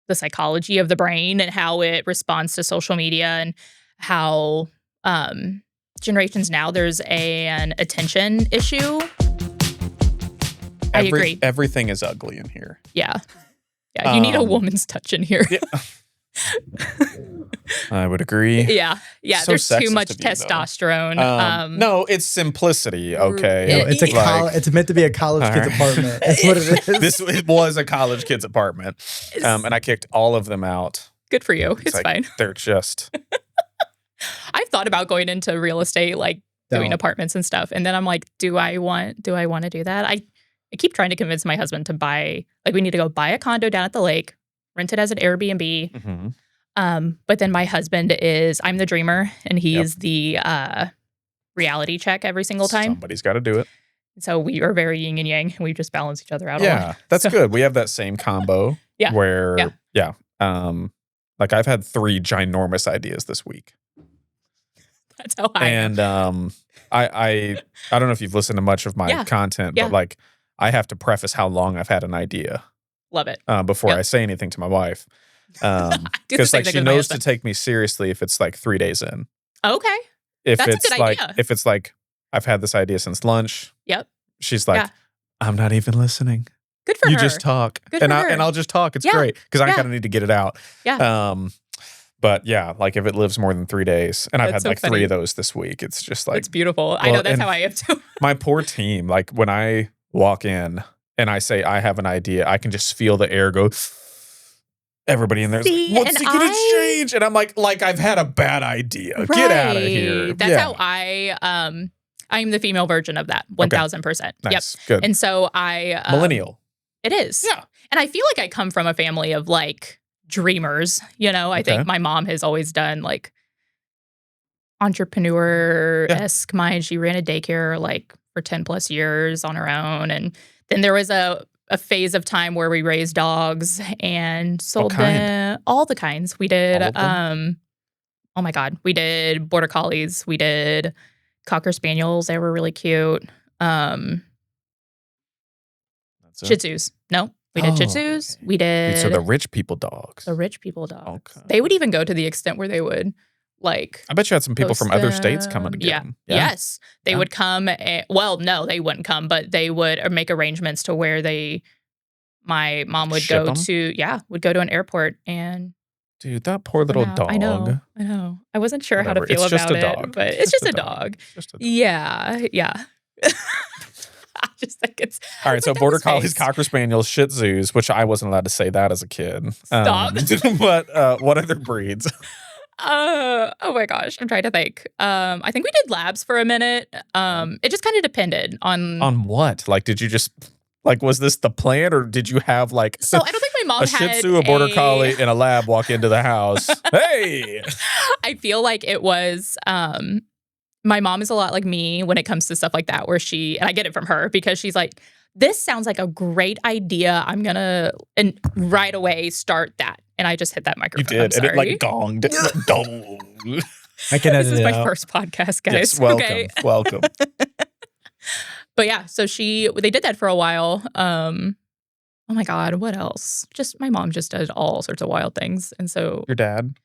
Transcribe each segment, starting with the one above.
the psychology of the brain and how it responds to social media and how generations now, there's an attention issue. I agree. Everything is ugly in here. Yeah. Yeah, you need a woman's touch in here. Yeah. I would agree. Yeah. So There's too much sexist of you, testosterone. No, it's simplicity, okay? No, it's it's meant to be a college kid's apartment. That's what it is. It was a college kid's apartment. And I kicked all of them out. Good for you. It's like, fine. They're just... I've thought about going into real estate, like doing apartments and stuff. And then I'm like, do I want to do that? I keep trying to convince my husband to buy, like, we need to go buy a condo down at the lake, rent it as an Airbnb. Mm-hmm. But then my husband I'm the dreamer, and he's the reality check every single time. Somebody's got to do it. So we are very yin and yang, and we just balance each other out a lot. Yeah, that's good. We have that same combo. Where, like I've had 3 ginormous ideas this week. That's how I am. And I don't know if you've listened to much of my content, but like I have to preface how long I've had an idea. Love it. Before I say anything to my wife. Because like she knows to take me seriously if it's like 3 days in. Okay. If That's it's a good like idea. if it's like I've had this idea since lunch. Yep. She's like, I'm not even listening. Good for her. You just talk. Good and for her. And I'll just talk. It's great. Because I kind of need to get it out. Yeah. But yeah, like if it lives more than 3 days, and I've had so like funny. 3 of those this week, it's just like it's beautiful. I know that's how I am too. My poor team, like when I walk in and I say I have an idea, I can just feel the air go. Everybody in there's like, what's he gonna change? And I'm like I've had a bad idea. Right. Get out of here. That's how I'm the female version of that. 1000%. Nice. Yep. Good. And so I millennial. It is. Yeah. And I feel like I come from a family of like dreamers. You know, I think my mom has always done like entrepreneur-esque mind. She ran a daycare like for 10 plus years on her own. And then there was a phase of time where we raised dogs and sold them. All the kinds. We did, oh my God, we did Border Collies. We did Cocker Spaniels. They were really cute. Shih Tzus. No, we did Shih Tzus. We did. So the rich people dogs. The rich people dogs. Okay. They would even go to the extent where they would like. I bet you had some people from other states coming to get them. Yeah. Yes. They would come. Well, no, they wouldn't come, but they would make arrangements to where my mom would Ship go 'em? would go to an airport and. Dude, that poor little dog. I know. I wasn't sure how to Whatever. feel It's just about a dog. it, but it's just a dog. Just a dog. Yeah. I just think it's all right. So Border Collies, Cocker Spaniels, Shih Tzus, which I wasn't allowed to say that as a kid. Stop. But what other breeds? Oh my gosh, I'm trying to think. I think we did labs for a minute. It just kind of depended on what? Like, did you just like was this the plan, or did you have like? So I don't think my mom a Shih Tzu, a Border Collie, and a lab walk into the house. Hey, I feel like it was. My mom is a lot like me when it comes to stuff like that, where and I get it from her because she's like, this sounds like a great idea. I'm going to right away start that. And I just hit that microphone. You did. And it like gonged. Dong. I can edit This is it my out. first podcast, guys. Yes, welcome. Okay. Welcome. But yeah, so they did that for a while. Oh my God, what else? Just my mom just did all sorts of wild things. And so Your dad?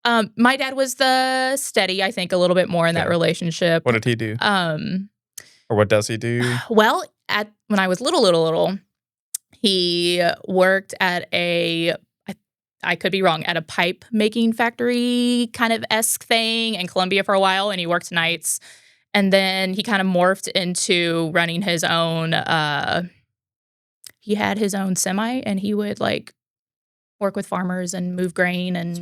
My dad was the steady, I think, a little bit more in that relationship. What did he do? Or what does he do? Well, when I was little, he worked at I could be wrong, at a pipe making factory kind of esque thing in Columbia for a while, and he worked nights. And then he kind of morphed into running his own. He had his own semi, and he would like work with farmers and move grain and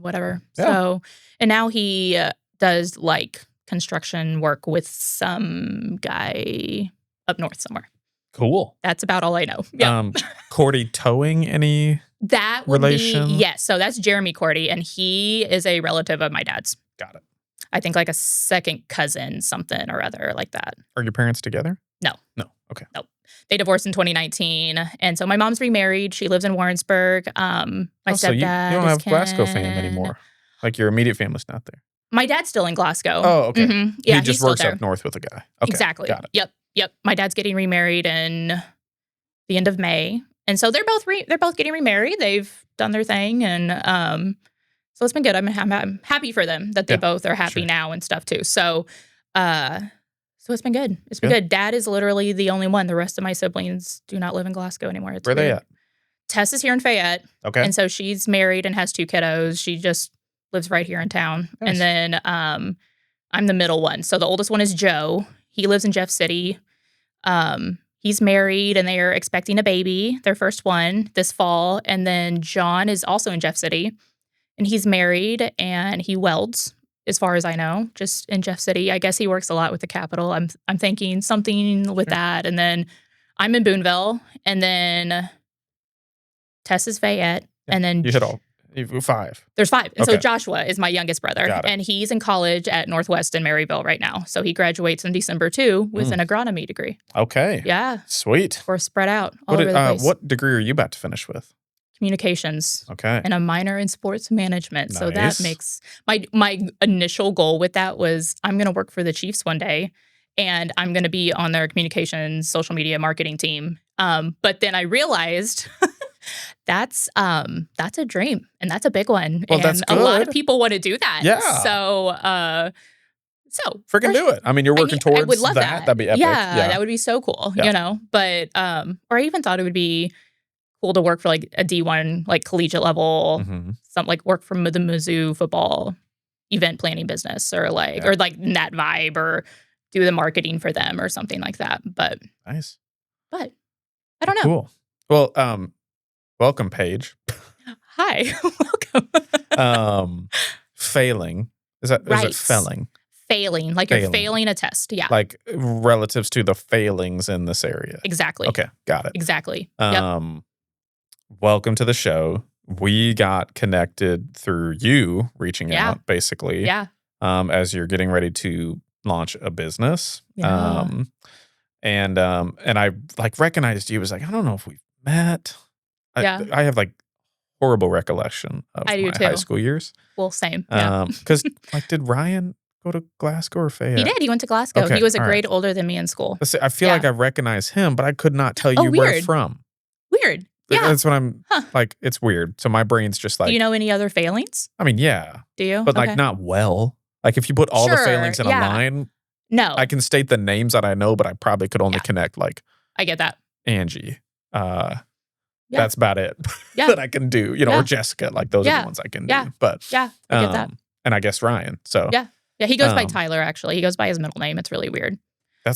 whatever. Yeah. So, and now he does like construction work with some guy up north somewhere. Cool. That's about all I know. Yeah. Cordy Towing, any that would relation? Yes. So that's Jeremy Cordy, and he is a relative of my dad's. Got it. I think like a second cousin, something or other like that. Are your parents together? No. Okay. Nope. They divorced in 2019. And so my mom's remarried. She lives in Warrensburg. My stepdad so you don't have is Glasgow fam Ken. anymore. Like your immediate family's not there. My dad's still in Glasgow. Oh, okay. Mm-hmm. Yeah, he just he's works still there. up north with a guy. Okay. Exactly. Got it. Yep. My dad's getting remarried in the end of May. And so they're both getting remarried. They've done their thing, and so it's been good. I'm happy for them that they both are happy now and stuff too. So so it's been good. It's been good. Dad is literally the only one. The rest of my siblings do not live in Glasgow anymore. It's Where are they at? Tess is here in Fayette. Okay. And so she's married and has 2 kiddos. She just lives right here in town. Nice. And then I'm the middle one. So the oldest one is Joe. He lives in Jeff City. He's married and they are expecting a baby, their first one, this fall. And then John is also in Jeff City. And he's married and he welds, as far as I know, just in Jeff City. I guess he works a lot with the Capitol. I'm thinking something with that. And then I'm in Boonville. And then Tess is Fayette. And then you hit all 5. There's 5. And so Joshua is my youngest brother. And he's in college at Northwest in Maryville right now. So he graduates in December too with an agronomy degree. Okay. Yeah. Sweet. We're spread out all over the place. What degree are you about to finish with? Communications. Okay. And a minor in sports management. Nice. So that makes my initial goal with that was I'm going to work for the Chiefs one day and I'm going to be on their communications, social media marketing team. But then I realized that's a dream and that's a big one. Well, and that's good. A lot of people want to do that. Yeah. So freaking do it. I mean, you're working towards I would love that. That'd be epic. Yeah, that would be so cool, you know? But, or I even thought it would be cool to work for like a D1, like collegiate level, something like work from the Mizzou football event planning business or like in that vibe or do the marketing for them or something like that. But nice. But I don't know. Cool. Well, welcome, Paige. Hi. Welcome. Fehling. Is it Fehling? Failing, like you're failing a test. Yeah. Like relatives to the failings in this area. Exactly. Okay, got it. Exactly. Welcome to the show. We got connected through you reaching out, basically. Yeah. As you're getting ready to launch a business. Yeah. And I like recognized you. Was like, I don't know if we've met. I have like horrible recollection of my high school years. Well, same. Yeah. Because like, did Ryan go to Glasgow or Fayette? He did. He went to Glasgow. Okay, he was a grade older than me in school. I feel like I recognize him, but I could not tell you where from. Weird. Yeah. That's what I'm like. It's weird. So my brain's just like. Do you know any other failings? I mean, yeah. Do you? But like not well. Like if you put all the failings in a line. No. I can state the names that I know, but I probably could only connect like. I get that. Angie. That's about it that I can do. You know, or Jessica. Like those are the ones I can do. But I get that. And I guess Ryan. So yeah, he goes by Tyler. Actually, he goes by his middle name. It's really weird.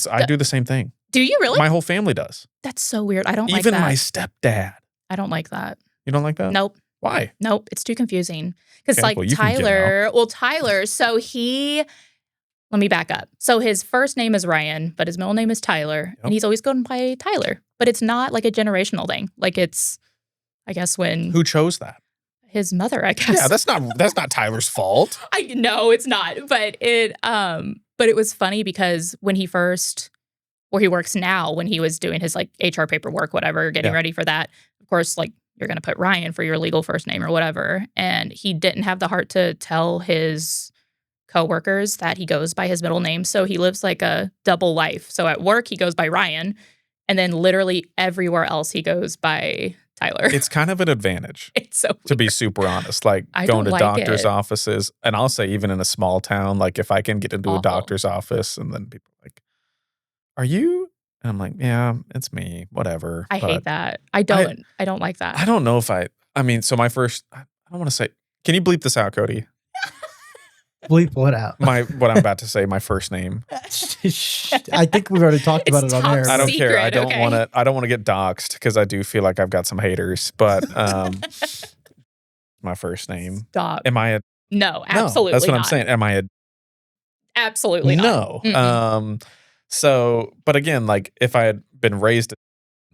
I do the same thing. Do you really? My whole family does. That's so weird. I don't like that. that. Even my stepdad. I don't like that. You don't like that? Nope. Why? Nope. It's too confusing. Because Tyler, so let me back up. So his first name is Ryan, but his middle name is Tyler. And he's always going by Tyler. But it's not like a generational thing. Like it's, I guess when. Who chose that? His mother, I guess. Yeah, that's not Tyler's fault. I know it's not. But it was funny because when he first, where he works now, when he was doing his like HR paperwork, whatever, getting ready for that, of course, like you're going to put Ryan for your legal first name or whatever. And he didn't have the heart to tell his coworkers that he goes by his middle name. So he lives like a double life. So at work, he goes by Ryan. And then literally everywhere else, he goes by Tyler. It's kind of an advantage. It's so weird. To be super honest. Like going to doctor's offices. And I'll say even in a small town, like if I can get into a doctor's office and then people are like, are you? And I'm like, yeah, it's me, whatever. I hate that. I don't like that. I don't know if I mean, so my first, I don't want to say, can you bleep this out, Cody? Bleep what out? What I'm about to say, my first name. I think we've already talked about it on air. I don't care. I don't want to get doxxed because I do feel like I've got some haters. But my first name. Stop. Am I a? No, absolutely. That's what I'm saying. Am I a? Absolutely not. No. So, but again, like if I had been raised,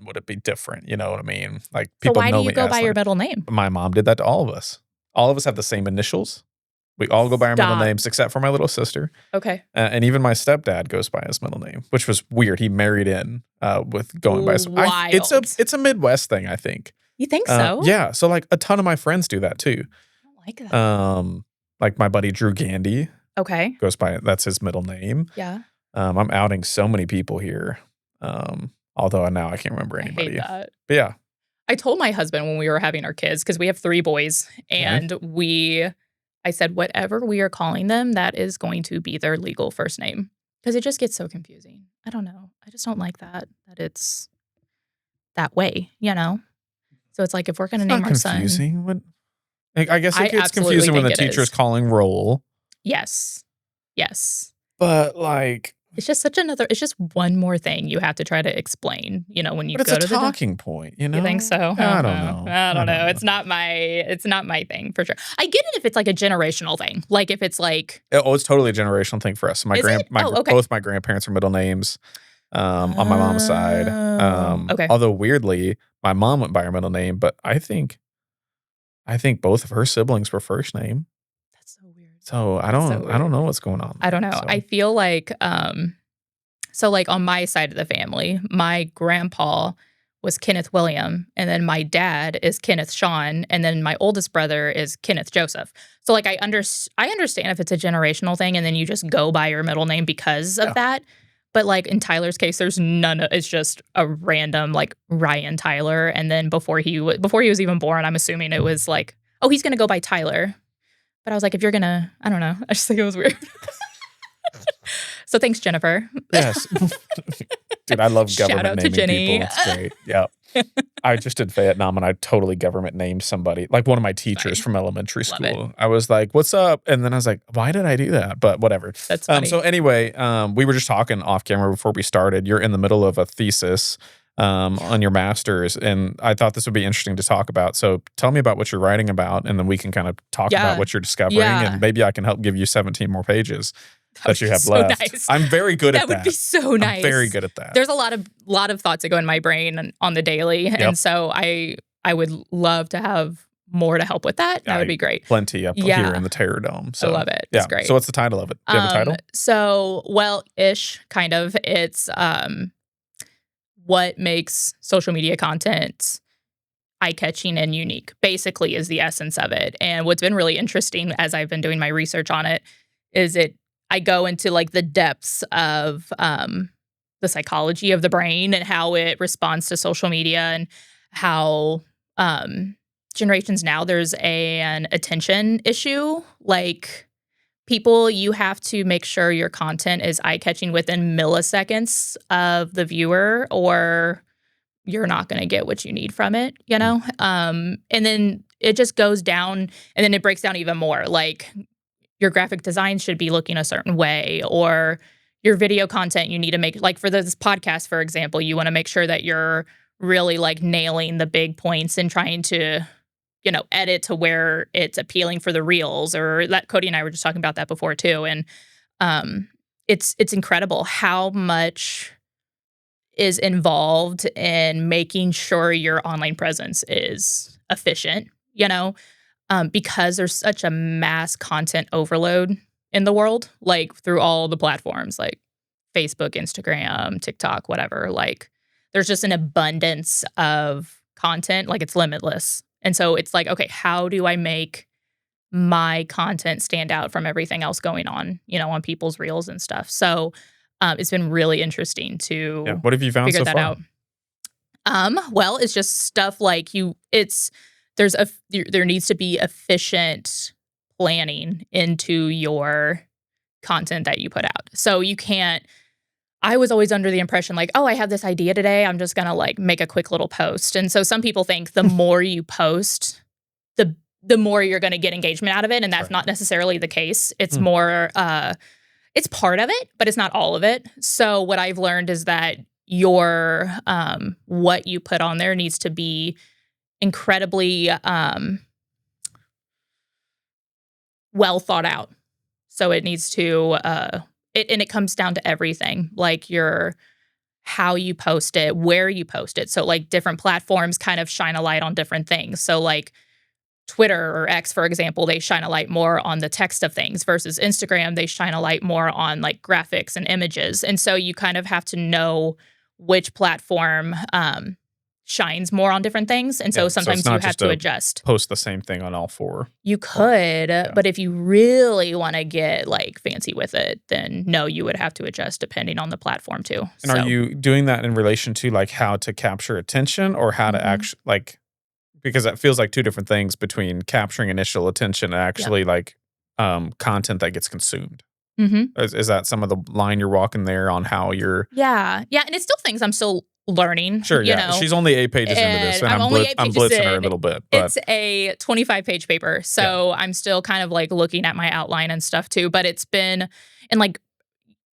would it be different? You know what I mean? Like people know me. So why do you go by your middle name? My mom did that to all of us. All of us have the same initials. We all go by our middle names except for my little sister. Okay. And even my stepdad goes by his middle name, which was weird. He married in with going by his. It's a Midwest thing, I think. You think so? Yeah. So like a ton of my friends do that too. I don't like that. Like my buddy Drew Gandy. Okay. Goes by, that's his middle name. Yeah. I'm outing so many people here. Although now I can't remember anybody. I hate that. But yeah. I told my husband when we were having our kids, because we have 3 boys, and I said, whatever we are calling them, that is going to be their legal first name. Because it just gets so confusing. I don't know. I just don't like that it's that way, So it's like if we're going to name our son. Confusing. What? I guess it gets absolutely confusing when the think it teacher's is. calling roll. Yes. But like, it's just it's just one more thing you have to try to explain, when you but go it's to a talking point, You think so? I don't know. I don't know. It's not my thing for sure. I get it if it's like a generational thing. Like if it's like it's totally a generational thing for us. Okay. Both my grandparents are middle names on my mom's side. Okay. Although weirdly, my mom went by her middle name, but I think both of her siblings were first name. That's so weird. So I don't know what's going on. I don't know. So. I feel like so like on my side of the family, my grandpa was Kenneth William, and then my dad is Kenneth Sean, and then my oldest brother is Kenneth Joseph. So like I understand if it's a generational thing and then you just go by your middle name because of that. But like in Tyler's case, there's it's just a random like Ryan Tyler, and then before he was even born, I'm assuming it was like, oh, he's gonna go by Tyler. But I was like, if you're gonna, I don't know. I just think it was weird. So thanks, Jennifer. Yes. Dude, I love Shout government out to naming Jenny. people. It's great. Yeah. I just did Vietnam and I totally government named somebody. Like one of my teachers from elementary school. I was like, what's up? And then I was like, why did I do that? But whatever. That's funny. So anyway, we were just talking off camera before we started. You're in the middle of a thesis on your master's, and I thought this would be interesting to talk about. So tell me about what you're writing about, and then we can kind of talk about what you're discovering, and maybe I can help give you 17 more pages that you have so left. Nice. I'm very good at that. That would be so nice. I'm very good at that. There's a lot of thoughts that go in my brain on the daily, and so I would love to have more to help with that. That would be great. Plenty up here in the Terror Dome. So I love it. It's great. So what's the title of it? Do you have a title? So well-ish, kind of. It's what makes social media content eye-catching and unique, basically, is the essence of it. And what's been really interesting as I've been doing my research on it is I go into like the depths of the psychology of the brain and how it responds to social media, and how generations now, there's an attention issue. Like people, you have to make sure your content is eye-catching within milliseconds of the viewer, or you're not going to get what you need from it, And then it just goes down, and then it breaks down even more. Like your graphic design should be looking a certain way, or your video content you need to make, like for this podcast, for example, you want to make sure that you're really like nailing the big points and trying to edit to where it's appealing for the reels, or that Cody and I were just talking about that before too. And it's incredible how much is involved in making sure your online presence is efficient, because there's such a mass content overload in the world, like through all the platforms like Facebook, Instagram, TikTok, whatever. Like there's just an abundance of content, like it's limitless. And so it's like, okay, how do I make my content stand out from everything else going on, on people's reels and stuff? So it's been really interesting to what have you found figure so that far? out. Well, it's just stuff like there needs to be efficient planning into your content that you put out. So you can't. I was always under the impression like, oh, I have this idea today, I'm just gonna like make a quick little post. And so some people think the more you post, the more you're gonna get engagement out of it, and that's not necessarily the case. It's more, it's part of it, but it's not all of it. So what I've learned is that your what you put on there needs to be incredibly well thought out. So it needs to and it comes down to everything, like how you post it, where you post it. So like different platforms kind of shine a light on different things. So like Twitter or X, for example, they shine a light more on the text of things, versus Instagram, they shine a light more on like graphics and images. And so you kind of have to know which platform shines more on different things. And so sometimes you have to adjust. Post the same thing on all 4. You could, but if you really want to get like fancy with it, then no, you would have to adjust depending on the platform too. And are you doing that in relation to like how to capture attention or how to actually like, because that feels like 2 different things between capturing initial attention and actually like content that gets consumed. Is that some of the line you're walking there on how you're? Yeah. And it's still things I'm still learning. Sure, you know? She's only 8 pages into this, and I'm blitzing her a little bit. But it's a 25-page paper, so I'm still kind of like looking at my outline and stuff too. But it's been, and like,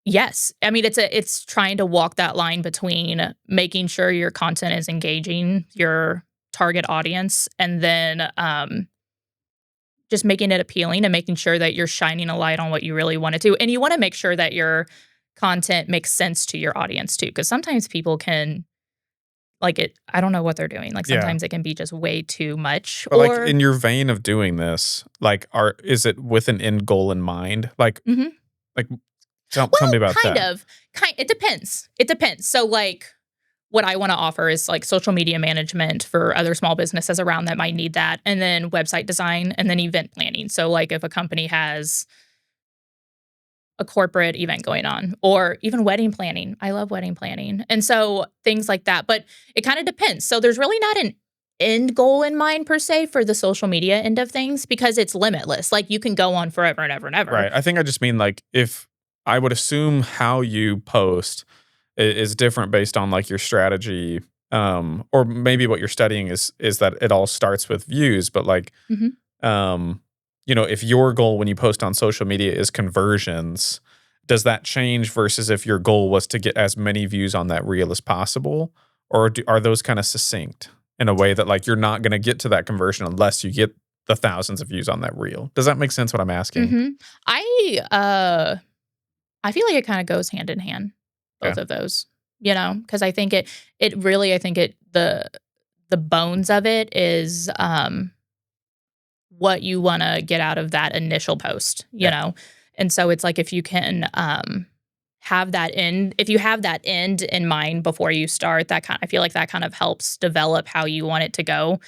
yes, I mean, it's trying to walk that line between making sure your content is engaging your target audience, and then just making it appealing and making sure that you're shining a light on what you really want to do. And you want to make sure that your content makes sense to your audience too, because sometimes people can like it. I don't know what they're doing. Like sometimes it can be just way too much. But like in your vein of doing this, like is it with an end goal in mind? Like, like tell me about that. It depends. So like what I want to offer is like social media management for other small businesses around that might need that, and then website design, and then event planning. So like if a company has a corporate event going on, or even wedding planning. I love wedding planning. And so things like that, but it kind of depends. So there's really not an end goal in mind per se for the social media end of things, because it's limitless. Like you can go on forever and ever and ever. Right. I think I just mean like, if I would assume how you post is different based on like your strategy, or maybe what you're studying is that it all starts with views, but like, you know, if your goal when you post on social media is conversions, does that change versus if your goal was to get as many views on that reel as possible? Or are those kind of succinct in a way that like you're not going to get to that conversion unless you get the thousands of views on that reel? Does that make sense what I'm asking? I feel like it kind of goes hand in hand, both of those, you know, because I think the bones of it is what you want to get out of that initial post, you know? And so it's like, if you can have that end in mind before you start, I feel like that kind of helps develop how you want it to go.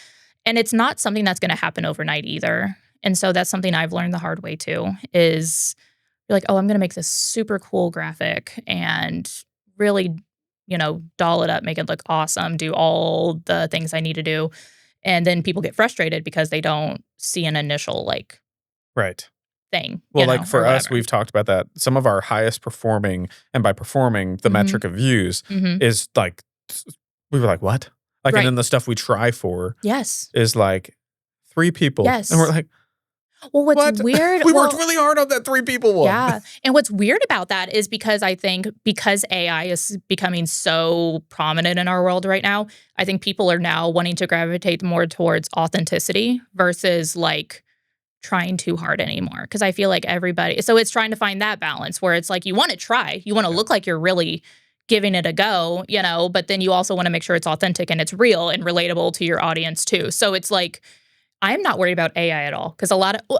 And it's not something that's going to happen overnight either. And so that's something I've learned the hard way too, is you're like, oh, I'm going to make this super cool graphic and really, you know, doll it up, make it look awesome, do all the things I need to do. And then people get frustrated because they don't see an initial like thing. Well, like for us, we've talked about that. Some of our highest performing, and by performing, the metric of views is like, we were like, what? Like, and then the stuff we try for is like 3 people. And we're like, well, what's weird? We worked really hard on that 3 people one. Yeah. And what's weird about that is because I think because AI is becoming so prominent in our world right now, I think people are now wanting to gravitate more towards authenticity versus like trying too hard anymore. Because I feel like so it's trying to find that balance where it's like you want to try, you want to look like you're really giving it a go, you know, but then you also want to make sure it's authentic and it's real and relatable to your audience too. So it's like, I'm not worried about AI at all, because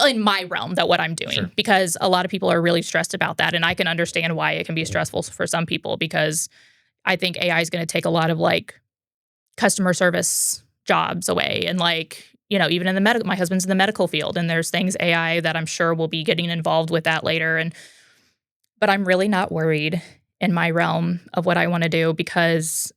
in my realm, that what I'm doing, because a lot of people are really stressed about that. And I can understand why it can be stressful for some people, because I think AI is going to take a lot of like customer service jobs away. And like, you know, even in the my husband's in the medical field, and there's things AI that I'm sure will be getting involved with that later. But I'm really not worried in my realm of what I want to do, because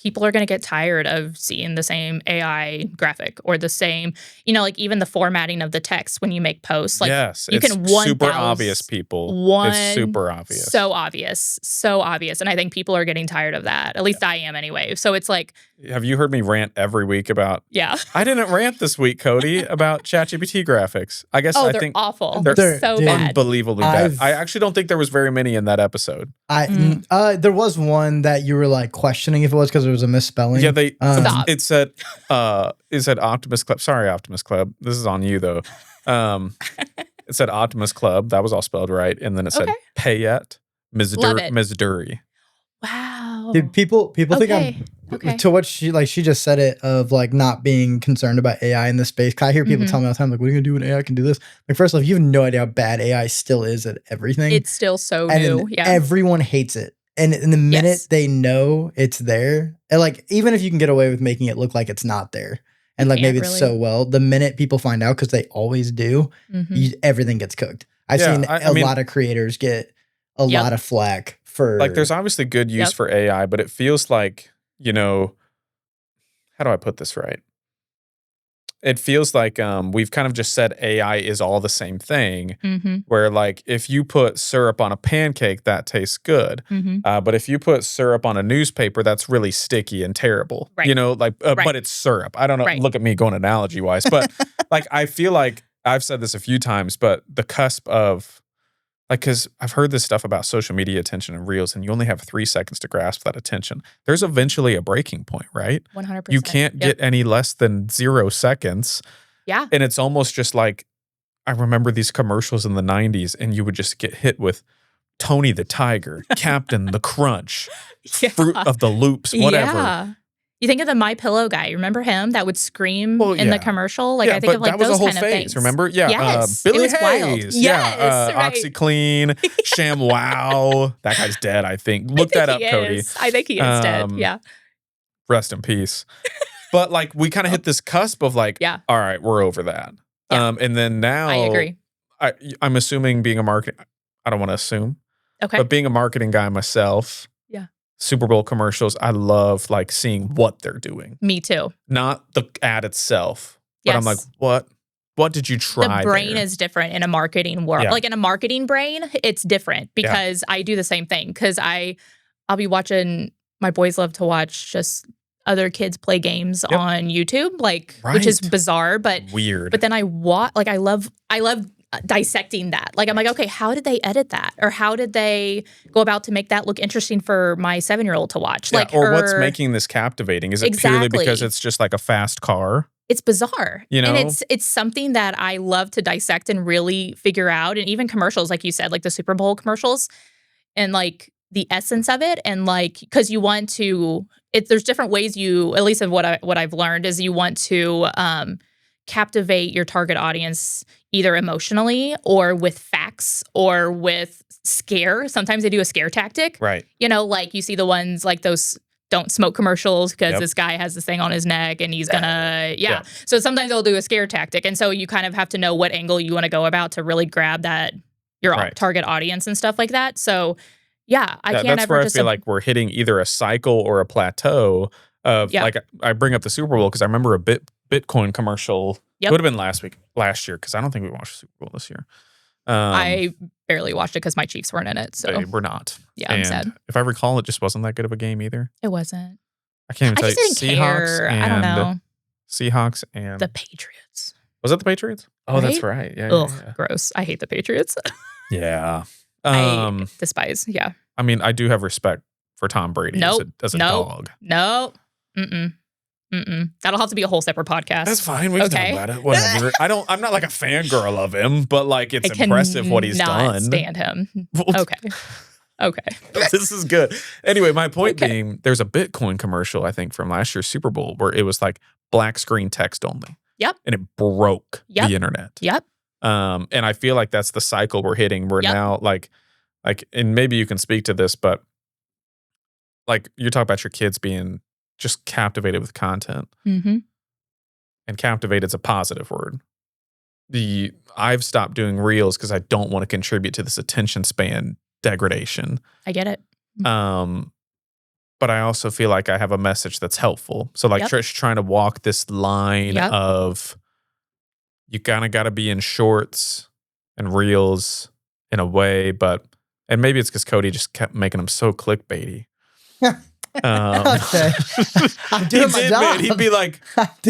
people are going to get tired of seeing the same AI graphic or the same, you know, like even the formatting of the text when you make posts. Like you can super obvious, people. It's super obvious. So obvious. And I think people are getting tired of that. At least I am anyway. So it's like, have you heard me rant every week about? Yeah. I didn't rant this week, Cody, about ChatGPT graphics. I guess I they're think awful. They're so bad. Unbelievably bad. I actually don't think there was very many in that episode. There was one that you were like questioning if it was because it was a misspelling. Yeah, it said Optimus Club. Sorry, Optimus Club. This is on you though. It said Optimus Club. That was all spelled right, and then it said Payette Missouri. Wow. Dude, people think I'm to what she just said it of like not being concerned about AI in this space. Cause I hear people tell me all the time, like, what are you gonna do when AI can do this? Like, first off, you have no idea how bad AI still is at everything. It's still so new. Everyone hates it. And in the minute they know it's there, and like even if you can get away with making it look like it's not there, and like maybe it's so well, the minute people find out, because they always do, everything gets cooked. I've seen a lot of creators get a lot of flack for like there's obviously good use for AI, but it feels like, you know, how do I put this right? It feels like we've kind of just said AI is all the same thing, where like if you put syrup on a pancake, that tastes good. But if you put syrup on a newspaper, that's really sticky and terrible. Right. You know, like, but it's syrup. I don't know. Right. Look at me going analogy wise, but like I feel like I've said this a few times, but the cusp of like, because I've heard this stuff about social media attention and reels, and you only have 3 seconds to grasp that attention. There's eventually a breaking point, right? 100%. You can't get any less than 0 seconds. Yeah. And it's almost just like, I remember these commercials in the 90s, and you would just get hit with Tony the Tiger, Captain the Crunch, Fruit of the Loops, whatever. Yeah. You think of the My Pillow guy. Remember him that would scream in the commercial? Like I think of like that was those a whole kind of phase. things. Remember? Yeah. Yes. Billy it was Hayes. wild. Yes, right. OxyClean, ShamWow. That guy's dead, I think. Look that up, Cody. I think he is dead. Yeah. Rest in peace. But like we kind of hit this cusp of like, all right, we're over that. Yeah. And then now I agree. I'm assuming being a marketing, I don't want to assume. Okay. But being a marketing guy myself. Super Bowl commercials, I love like seeing what they're doing. Me too. Not the ad itself. But I'm like, what did you try? The brain there? is different in a marketing world. Like in a marketing brain, it's different because I do the same thing. Because I'll be watching, my boys love to watch just other kids play games on YouTube, like which is bizarre, but weird. But then I love dissecting that. Like I'm like, okay, how did they edit that? Or how did they go about to make that look interesting for my 7-year-old to watch? Like, or what's making this captivating? Is it purely because it's just like a fast car? It's bizarre. You know? And it's something that I love to dissect and really figure out. And even commercials, like you said, like the Super Bowl commercials and like the essence of it. And like, because you want to, there's different ways at least of what I've learned is you want to captivate your target audience either emotionally or with facts or with scare. Sometimes they do a scare tactic. Right. You know, like you see the ones like those don't smoke commercials because this guy has this thing on his neck and he's gonna, So sometimes they'll do a scare tactic. And so you kind of have to know what angle you want to go about to really grab your target audience and stuff like that. So I can't that's ever where I feel like we're hitting either a cycle or a plateau of like, I bring up the Super Bowl because I remember a Bitcoin commercial. It would have been last year because I don't think we watched the Super Bowl this year. I barely watched it because my Chiefs weren't in it. So we're not. Yeah, I'm sad. If I recall, it just wasn't that good of a game either. It wasn't. I can't even tell you. Just didn't care. I don't know. Seahawks and the Patriots. Was it the Patriots? Oh, right? That's right. Yeah. Ugh, gross. I hate the Patriots. Yeah. I despise. Yeah. I mean, I do have respect for Tom Brady as a dog. No. That'll have to be a whole separate podcast. That's fine. We can talk about it. Whatever. I'm not like a fangirl of him, but like it's impressive what he's done. I stand him. Okay. This is good. Anyway, my point being, there's a Bitcoin commercial, I think, from last year's Super Bowl where it was like black screen text only. Yep. And it broke the internet. Yep. And I feel like that's the cycle we're hitting. We're now like, and maybe you can speak to this, but like you're talking about your kids being just captivated with content. And captivated is a positive word. I've stopped doing reels because I don't want to contribute to this attention span degradation. I get it. But I also feel like I have a message that's helpful. So like Trish trying to walk this line of you kind of got to be in shorts and reels in a way, and maybe it's because Cody just kept making them so clickbaity. Okay. I'm doing my job. Man. He'd be like,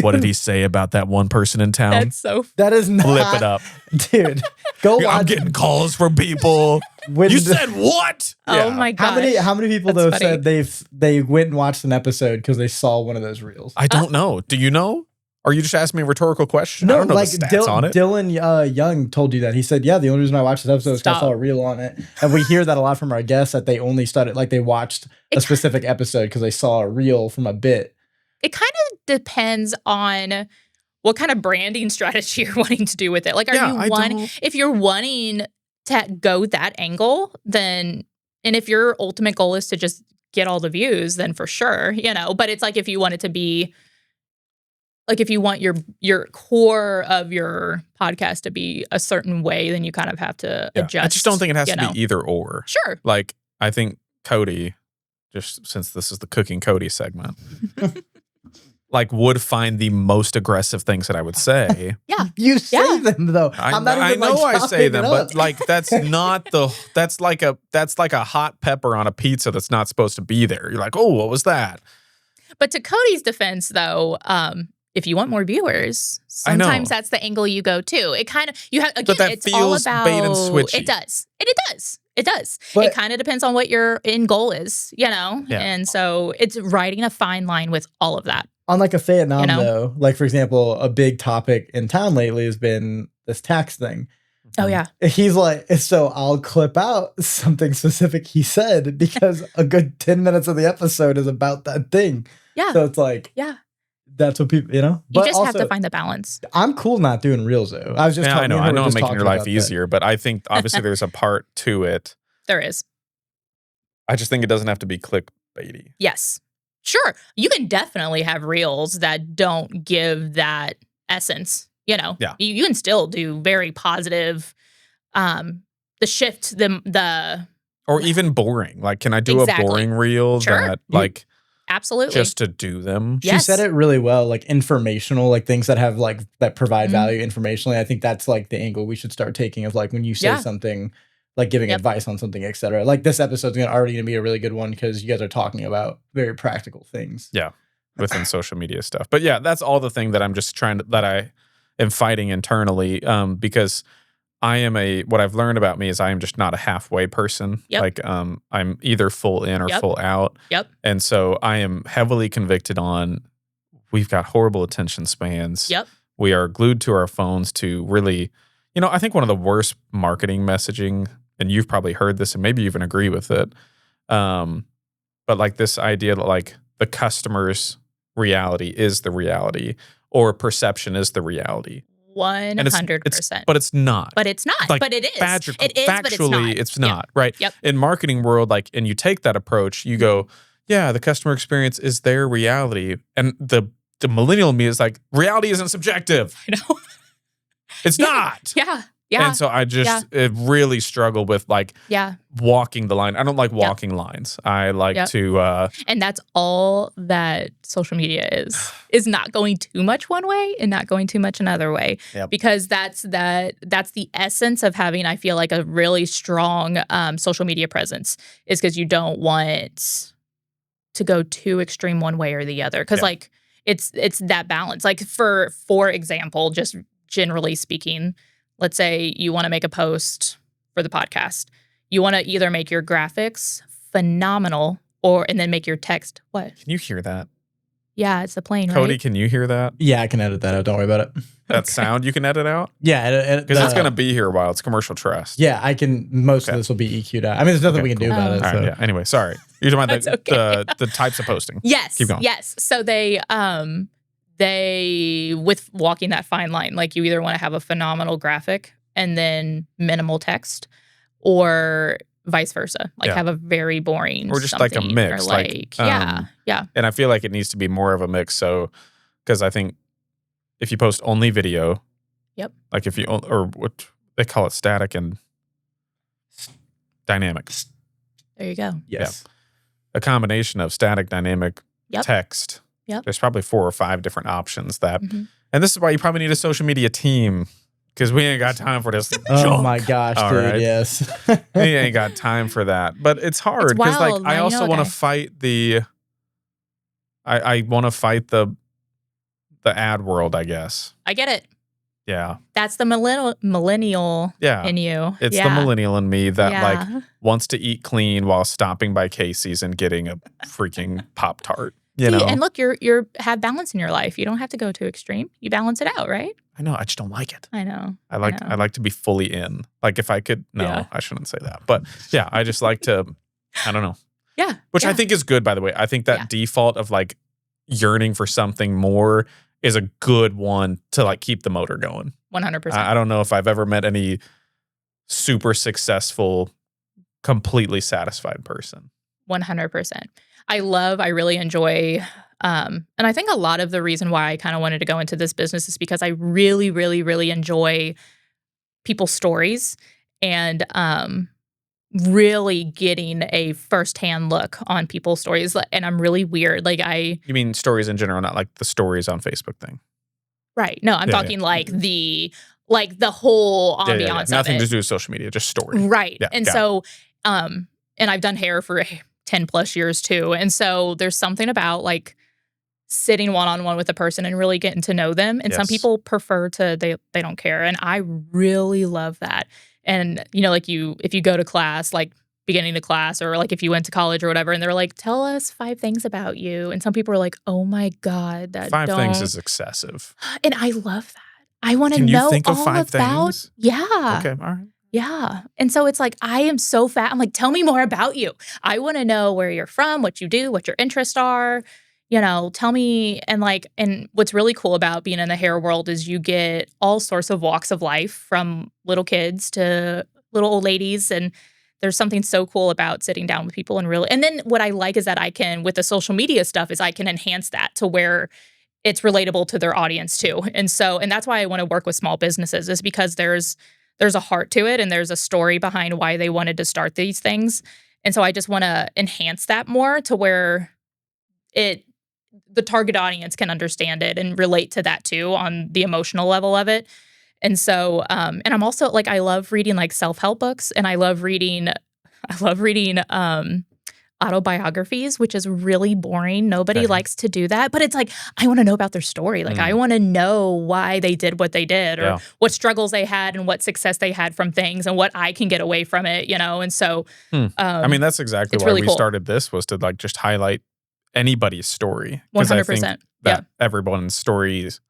what did he say about that one person in town? That is not. Flip it up. Dude, go watch. I'm getting calls from people. You said what? Oh my god. How many people said they went and watched an episode because they saw one of those reels? I don't know. Do you know? Or you just asked me a rhetorical question? No, I don't know like the stats on it. Dylan Young told you that. He said, the only reason I watched this episode is because I saw a reel on it. And we hear that a lot from our guests that they only started, like they watched a specific episode because they saw a reel from a bit. It kind of depends on what kind of branding strategy you're wanting to do with it. Like, if you're wanting to go that angle, then And if your ultimate goal is to just get all the views, then for sure, but it's like if you want it to be like if you want your core of your podcast to be a certain way, then you kind of have to adjust. I just don't think it has to be either or. Sure. Like, I think Cody, just since this is the Cooking Cody segment, like would find the most aggressive things that I would say. Yeah. You say them though. I know I say them, but like that's not that's like a hot pepper on a pizza that's not supposed to be there. You're like, oh, what was that? But to Cody's defense though, if you want more viewers, sometimes that's the angle you go to. It kind of it's all about bait and switchy. It does. But it kind of depends on what your end goal is, Yeah. And so it's riding a fine line with all of that. On like a Vietnam though, like for example, a big topic in town lately has been this tax thing. Oh yeah. He's like, so I'll clip out something specific he said because a good 10 minutes of the episode is about that thing. Yeah. So it's like, that's what people, But you just have to find the balance. I'm cool not doing reels though. I was just I know I'm making your life easier, but I think obviously there's a part to it. There is. I just think it doesn't have to be clickbaity. Yes. Sure. You can definitely have reels that don't give that essence, Yeah. You can still do very positive, the shift, or even boring. Like, can I do a boring reel that like absolutely just to do them? She said it really well, like informational, like things that have like that provide value informationally. I think that's like the angle we should start taking of like when you say something, like giving advice on something, etc. Like this episode's already gonna be a really good one because you guys are talking about very practical things. Yeah, within social media stuff. But yeah, that's all the thing that I'm just that I am fighting internally because what I've learned about me is I am just not a halfway person. Yep. Like I'm either full in or full out. Yep. And so I am heavily convicted on we've got horrible attention spans. Yep. We are glued to our phones to really, I think one of the worst marketing messaging, and you've probably heard this and maybe you even agree with it. But like this idea that like the customer's reality is the reality or perception is the reality. 100%. But it's not. But it's not. Like, but it is. It is, factually, but it's not. Yeah. Right. Yep. In marketing world, like, and you take that approach, you go, yeah, the customer experience is their reality. And the millennial me is like, reality isn't subjective. I know. It's not. Yeah. Yeah. And so I just really struggle with like walking the line. I don't like walking lines. I like to and that's all that social media is not going too much one way and not going too much another way. Yep. Because that's the essence of having, I feel like, a really strong social media presence is because you don't want to go too extreme one way or the other. Because like it's that balance. Like for example, just generally speaking, let's say you want to make a post for the podcast. You want to either make your graphics phenomenal and then make your text what? Can you hear that? Yeah, it's a plane, Cody, right? can you hear that? Yeah, I can edit that out. Don't worry about it. That sound you can edit out? Yeah. Because it's going to be here a while. It's commercial trust. Yeah, I can. Most of this will be EQ'd out. I mean, there's nothing we can do about it. All right, yeah. Anyway, sorry. You're talking about the types of posting. Yes. Keep going. Yes. So they with walking that fine line, like you either want to have a phenomenal graphic and then minimal text, or vice versa, like have a very boring or just like a mix, or like yeah. And I feel like it needs to be more of a mix. So because I think if you post only video, like if you or what they call it, static and dynamic. There you go. Yes, a combination of static, dynamic, text. Yep. There's probably 4 or 5 different options that, and this is why you probably need a social media team because we ain't got time for this. Oh my gosh, dude! Right? Yes, we ain't got time for that. But it's hard because, like, I also want to fight the. I want to fight the ad world, I guess. I get it. Yeah, that's the millennial in you. It's the millennial in me that like wants to eat clean while stopping by Casey's and getting a freaking Pop-Tart. You know? And look, you're have balance in your life. You don't have to go too extreme. You balance it out, right? I know. I just don't like it. I know. I like to be fully in. Like if I could, I shouldn't say that. But yeah, I just like to. I don't know. Yeah. Which I think is good, by the way. I think that default of like yearning for something more is a good one to like keep the motor going. 100%. I don't know if I've ever met any super successful completely satisfied person. 100%. I really enjoy, and I think a lot of the reason why I kind of wanted to go into this business is because I really, really, really enjoy people's stories and really getting a firsthand look on people's stories. And I'm really weird. You mean stories in general, not like the stories on Facebook thing? Right. No, I'm talking the whole ambiance of Nothing it. to do with social media, just story. Right. Yeah, and so, and I've done hair for 10 plus years too. And so there's something about like sitting one-on-one with a person and really getting to know them. And some people prefer they don't care. And I really love that. And, if you go to class, like beginning to class, or like if you went to college or whatever, and they're like, tell us 5 things about you. And some people are like, oh my God, that 5 things is excessive. And I love that. I want to know Can you think of all 5 about, things? Yeah. Okay, all right. Yeah. And so it's like, I am so fat. I'm like, tell me more about you. I want to know where you're from, what you do, what your interests are. Tell me. And what's really cool about being in the hair world is you get all sorts of walks of life, from little kids to little old ladies. And there's something so cool about sitting down with people and then what I like is that I can, with the social media stuff, is I can enhance that to where it's relatable to their audience too. And that's why I want to work with small businesses, is because there's a heart to it and there's a story behind why they wanted to start these things. And so I just want to enhance that more to where the target audience can understand it and relate to that too on the emotional level of it. And so, and I'm also like, I love reading like self-help books, and I love reading autobiographies, which is really boring. Nobody likes to do that, but it's like, I want to know about their story. Like, I want to know why they did what they did, or what struggles they had and what success they had from things and what I can get away from it, And so, I mean, that's exactly why really we started this, was to like just highlight anybody's story. 100%. That everyone's stories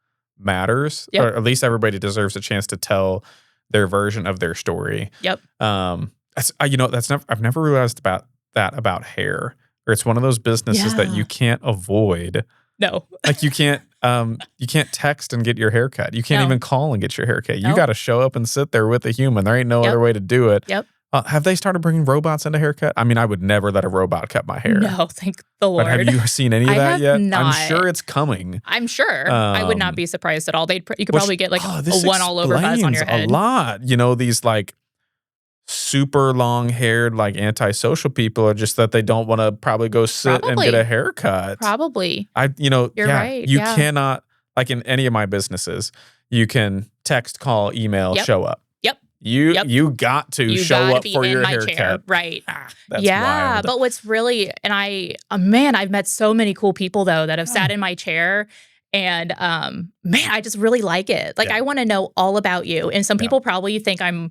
matters, or at least everybody deserves a chance to tell their version of their story. Yep. I've never realized about hair, or it's one of those businesses that you can't avoid. No. Like you can't text and get your hair cut. You can't even call and get your hair cut. You got to show up and sit there with a human. There ain't no other way to do it. Yep. Have they started bringing robots into haircut? I mean, I would never let a robot cut my hair. No, thank the Lord. But have you seen any of that yet? Not. I'm sure it's coming. I'm sure. I would not be surprised at all. You could probably get like a one all over buzz on your head. A lot. These like super long haired, like antisocial people are just that they don't want to probably go sit and get a haircut. Probably. You're right. You cannot, like in any of my businesses, you can text, call, email, show up. You got to show up for your haircut. Chair. Right. That's wild. But what's really, and I've met so many cool people though that have sat in my chair, and I just really like it. Like I want to know all about you. And some people probably think I'm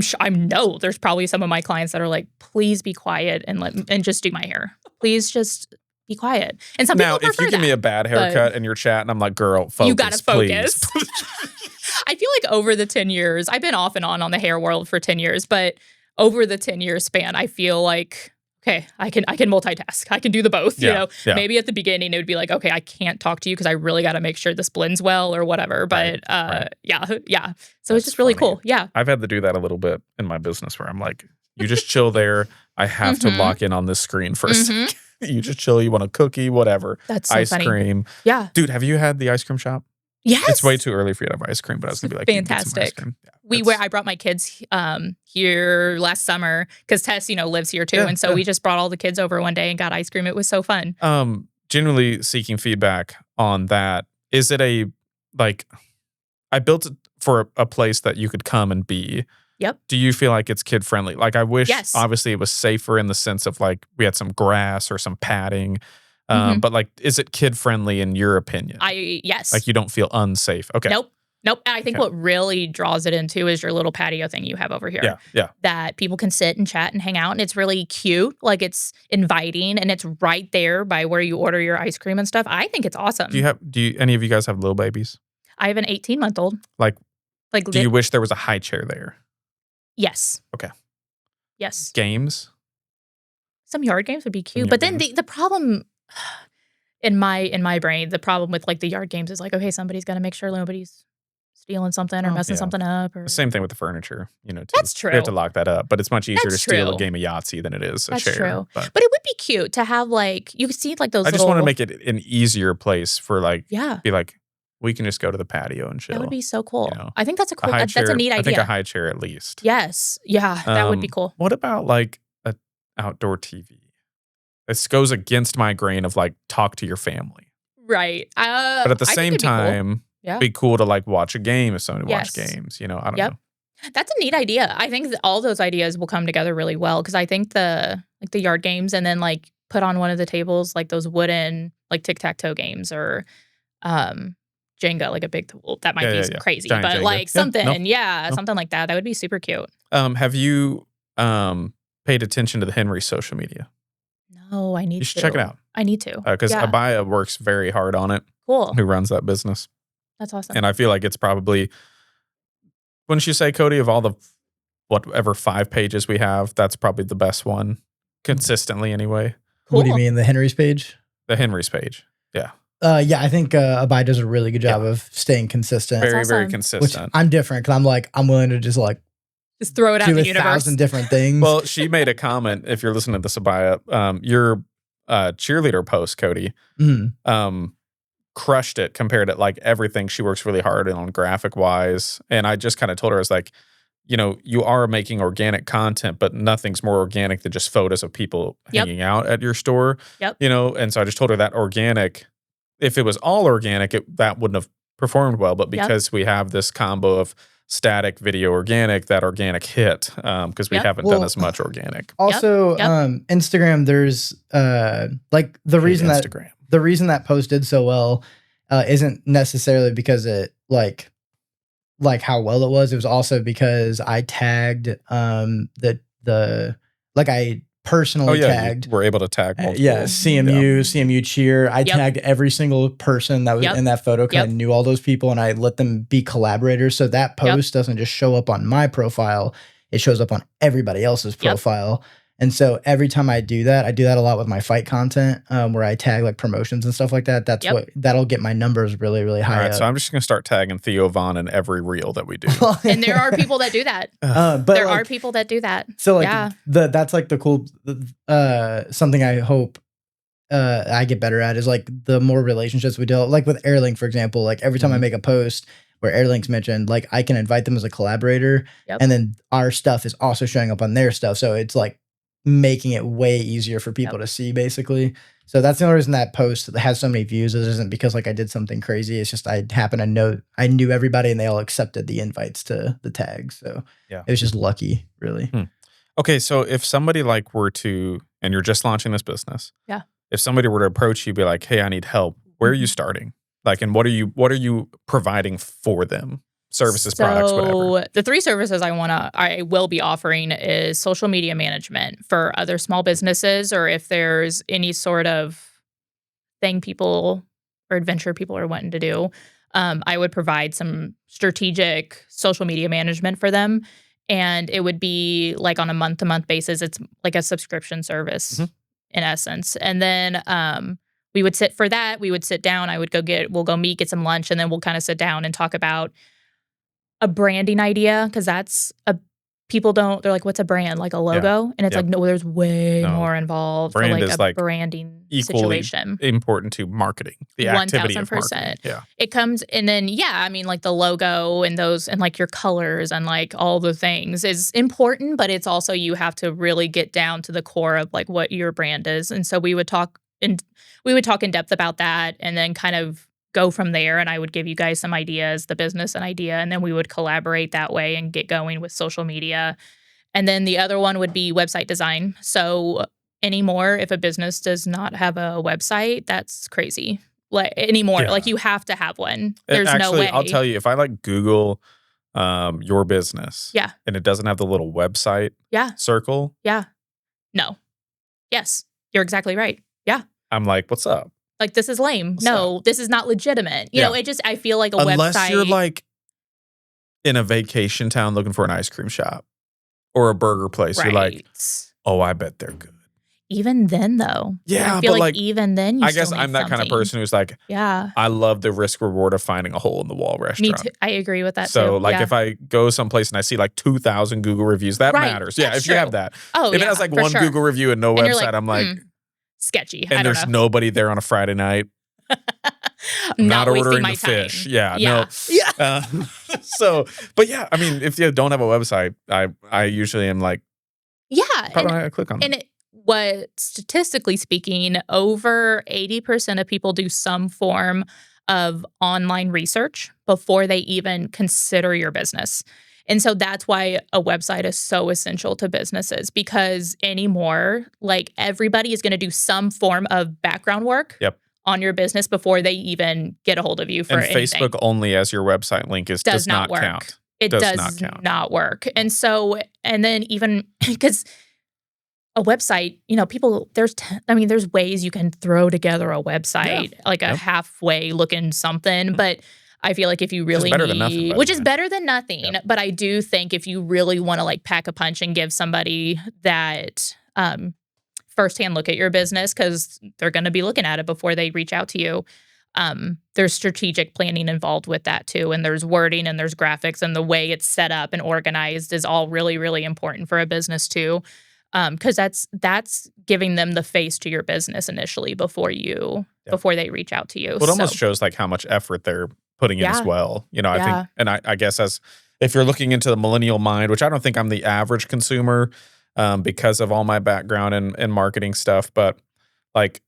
sure, I know there's probably some of my clients that are like, please be quiet and just do my hair. Please just be quiet. And some people prefer if you give me a bad haircut and you're chatting, I'm like, girl, focus. You gotta focus. Please. I feel like over the 10 years, I've been off and on the hair world for 10 years, but over the 10-year span, I feel like, okay, I can multitask. I can do the both, Maybe at the beginning it would be like, okay, I can't talk to you because I really got to make sure this blends well or whatever. But yeah. So That's it's just really cool. Yeah. I've had to do that a little bit in my business where I'm like, you just chill there. I have to lock in on this screen for a second. You just chill. You want a cookie, whatever. That's so ice funny. cream. Yeah. Dude, have you had the ice cream shop? Yes. It's way too early for you to have ice cream, but I was going to be like, fantastic. I brought my kids here last summer because Tess, lives here too. And so we just brought all the kids over one day and got ice cream. It was so fun. Generally seeking feedback on that. Is it I built it for a place that you could come and be. Yep. Do you feel like it's kid friendly? Like I wish obviously it was safer in the sense of like we had some grass or some padding. But like, is it kid friendly in your opinion? Yes. Like you don't feel unsafe. Okay. Nope. And I think what really draws it into is your little patio thing you have over here. Yeah. That people can sit and chat and hang out, and it's really cute. Like it's inviting, and it's right there by where you order your ice cream and stuff. I think it's awesome. Do any of you guys have little babies? I have an 18-month-old. Like do you wish there was a high chair there? Yes. Okay. Yes. Games? Some yard games would be cute. But then the problem in my brain, the problem with like the yard games is like, okay, somebody's got to make sure nobody's stealing something or messing something up. Or same thing with the furniture, too. That's true. We have to lock that up, but it's much easier to steal a true. game of Yahtzee than it is a That's chair. true. But it would be cute to have you could see those. I just want to make it an easier place for be like, we can just go to the patio and chill. That would be so cool. I think that's that's a neat idea. I think a high chair at least. Yes. Yeah, that would be cool. What about an outdoor TV? This goes against my grain of talk to your family. Right. But at the same time, be cool to watch a game if somebody watch games. I don't know. That's a neat idea. I think that all those ideas will come together really well because I think the yard games and then put on one of the tables those wooden tic-tac-toe games or Jenga, a big tool. That might be crazy, Giant but Jenga. Something, something like that. That would be super cute. Have you paid attention to the Henry social media? No, I need to. You should check it out. I need to. Because Abaya works very hard on it. Cool. Who runs that business. That's awesome. And I feel like it's probably, wouldn't you say, Cody, of all the whatever 5 pages we have, that's probably the best one consistently anyway. Cool. What do you mean, the Henry's page? The Henry's page. Yeah. I think Abaya does a really good job of staying consistent. Very, very consistent. Which I'm different because I'm willing to just throw it out in the universe. 1,000 different things. Well, she made a comment, if you're listening to this, Abaya, your cheerleader post, Cody, crushed it compared to everything. She works really hard on graphic wise. And I just kind of told her, I was like, you are making organic content, but nothing's more organic than just photos of people hanging out at your store. Yep. And so I just told her that organic, if it was all organic, that wouldn't have performed well. But because we have this combo of static, video, organic, that organic hit because we haven't done as much organic. Also, Instagram, there's the reason that post did so well isn't necessarily because it how well it was. It was also because I tagged I personally tagged. We're able to tag multiple. CMU cheer. I tagged every single person that was in that photo because I knew all those people and I let them be collaborators. So that post doesn't just show up on my profile. It shows up on everybody else's profile. And so every time I do that a lot with my fight content where I tag promotions and stuff like that. That's that'll get my numbers really, really high. All right, up. so I'm just going to start tagging Theo Vaughn in every reel that we do. And there are people that do that. But there are people that do that. So that's the cool something I hope I get better at is the more relationships we do. With Airlink, for example, every time I make a post where Airlink's mentioned, I can invite them as a collaborator and then our stuff is also showing up on their stuff. So it's making it way easier for people to see, basically. So that's the only reason that post has so many views. It isn't because I did something crazy. It's just I happen to know I knew everybody and they all accepted the invites to the tags. So it was just lucky, really. Okay, so if somebody were to, and you're just launching this business, if somebody were to approach you, be like, "Hey, I need help," where are you starting? And what are you providing for them? Services, products, whatever. The 3 services I will be offering is social media management for other small businesses, or if there's any sort of thing people or adventure people are wanting to do, I would provide some strategic social media management for them. And it would be on a month-to-month basis. It's a subscription service in essence. And then we would sit down. We'll go meet, get some lunch, and then we'll kind of sit down and talk about a branding idea, because they're like, what's a brand? Like a logo? And it's no, there's way more involved brand for a branding situation. Important to marketing, the activity of marketing. Yeah. It comes, and then, the logo and those, and your colors and all the things is important, but it's also, you have to really get down to the core of what your brand is. And so we would talk in depth about that, and then kind of go from there, and I would give you guys some ideas, the business an idea, and then we would collaborate that way and get going with social media. And then the other one would be website design. So anymore, if a business does not have a website, that's crazy. Anymore, you have to have one. There's no way. I'll tell you, if I Google your business, and it doesn't have the little website circle, no, yes, you're exactly right. I'm like, what's up? This is lame. This is not legitimate. You know, I feel like Unless website. You're in a vacation town looking for an ice cream shop or a burger place. Right. You're like, oh, I bet they're good. even then, though. Yeah, I feel but like even then, you I still guess need I'm that kind of something. person who's like, Yeah. I love the risk reward of finding a hole in the wall restaurant. Me too. I agree with that too. So, like, if I go someplace and I see like 2,000 Google reviews, that matters. Yeah, That's if you have true. that. Oh, If it has like one sure. Google review and no And you're website, like, I'm like, sketchy. and I don't there's know. nobody there on a Friday night. I'm not wasting ordering my the time. fish. Yeah, Yeah. no. Yeah. So, but yeah, I mean, if you don't have a website, I usually am like, Yeah. probably not gonna click on it. What statistically speaking, over 80% of people do some form of online research before they even consider your business. And so that's why a website is so essential to businesses, because anymore, like, everybody is going to do some form of background work on your business before they even get a hold of you for anything. Facebook only as your website link does not work. count. It does not work. And so, and then even because a website, people, there's ways you can throw together a website, like a halfway looking something. But I feel like if you really which is better than nothing. Yep. But I do think if you really want to like pack a punch and give somebody that firsthand look at your business, because they're going to be looking at it before they reach out to you. There's strategic planning involved with that too. And there's wording and there's graphics, and the way it's set up and organized is all really, really important for a business too. Because that's giving them the face to your business initially before they reach out to you. Well, it almost shows like how much effort they're putting in as well. I think, and I guess if you're looking into the millennial mind, which I don't think I'm the average consumer because of all my background in marketing stuff, but like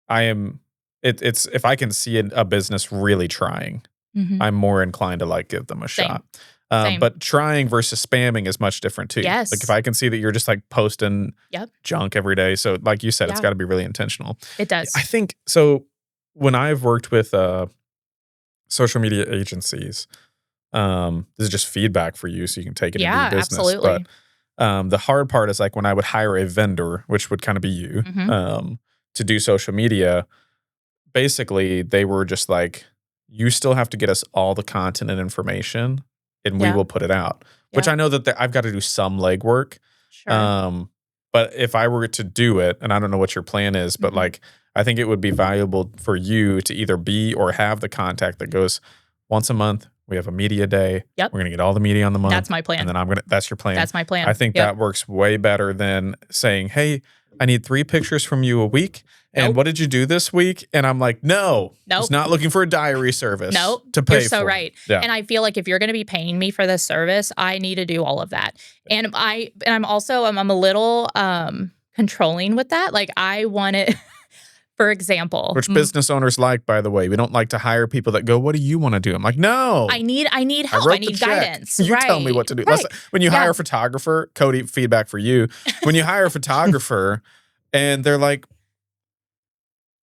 I am, it's if I can see a business really trying, I'm more inclined to like give them a shot. But trying versus spamming is much different too. Yes. Like if I can see that you're just like posting junk every day. So like you said, it's got to be really intentional. It does. I think so. When I've worked with social media agencies, this is just feedback for you so you can take it into your business. Absolutely. But the hard part is like when I would hire a vendor, which would kind of be you, to do social media, basically they were just like, you still have to get us all the content and information, and we will put it out. Which I know that I've got to do some legwork. Sure. But if I were to do it, and I don't know what your plan is, but like I think it would be valuable for you to either be or have the contact that goes once a month. We have a media day. Yep. We're gonna get all the media on the month. That's my plan. And then that's your plan. That's my plan. I think that works way better than saying, hey, I need 3 pictures from you a week. And what did you do this week? And I'm like, no. It's not looking for a diary service. To pay You're so for. right. Yeah. And I feel like if you're going to be paying me for this service, I need to do all of that. And I'm also I'm a little controlling with that. Like I want it. For example, which business owners like, by the way, we don't like to hire people that go, what do you want to do? I'm like, no, I need help. I need guidance. You tell me what to do. Right. When you hire a photographer, Cody, feedback for you. When you hire a photographer and they're like,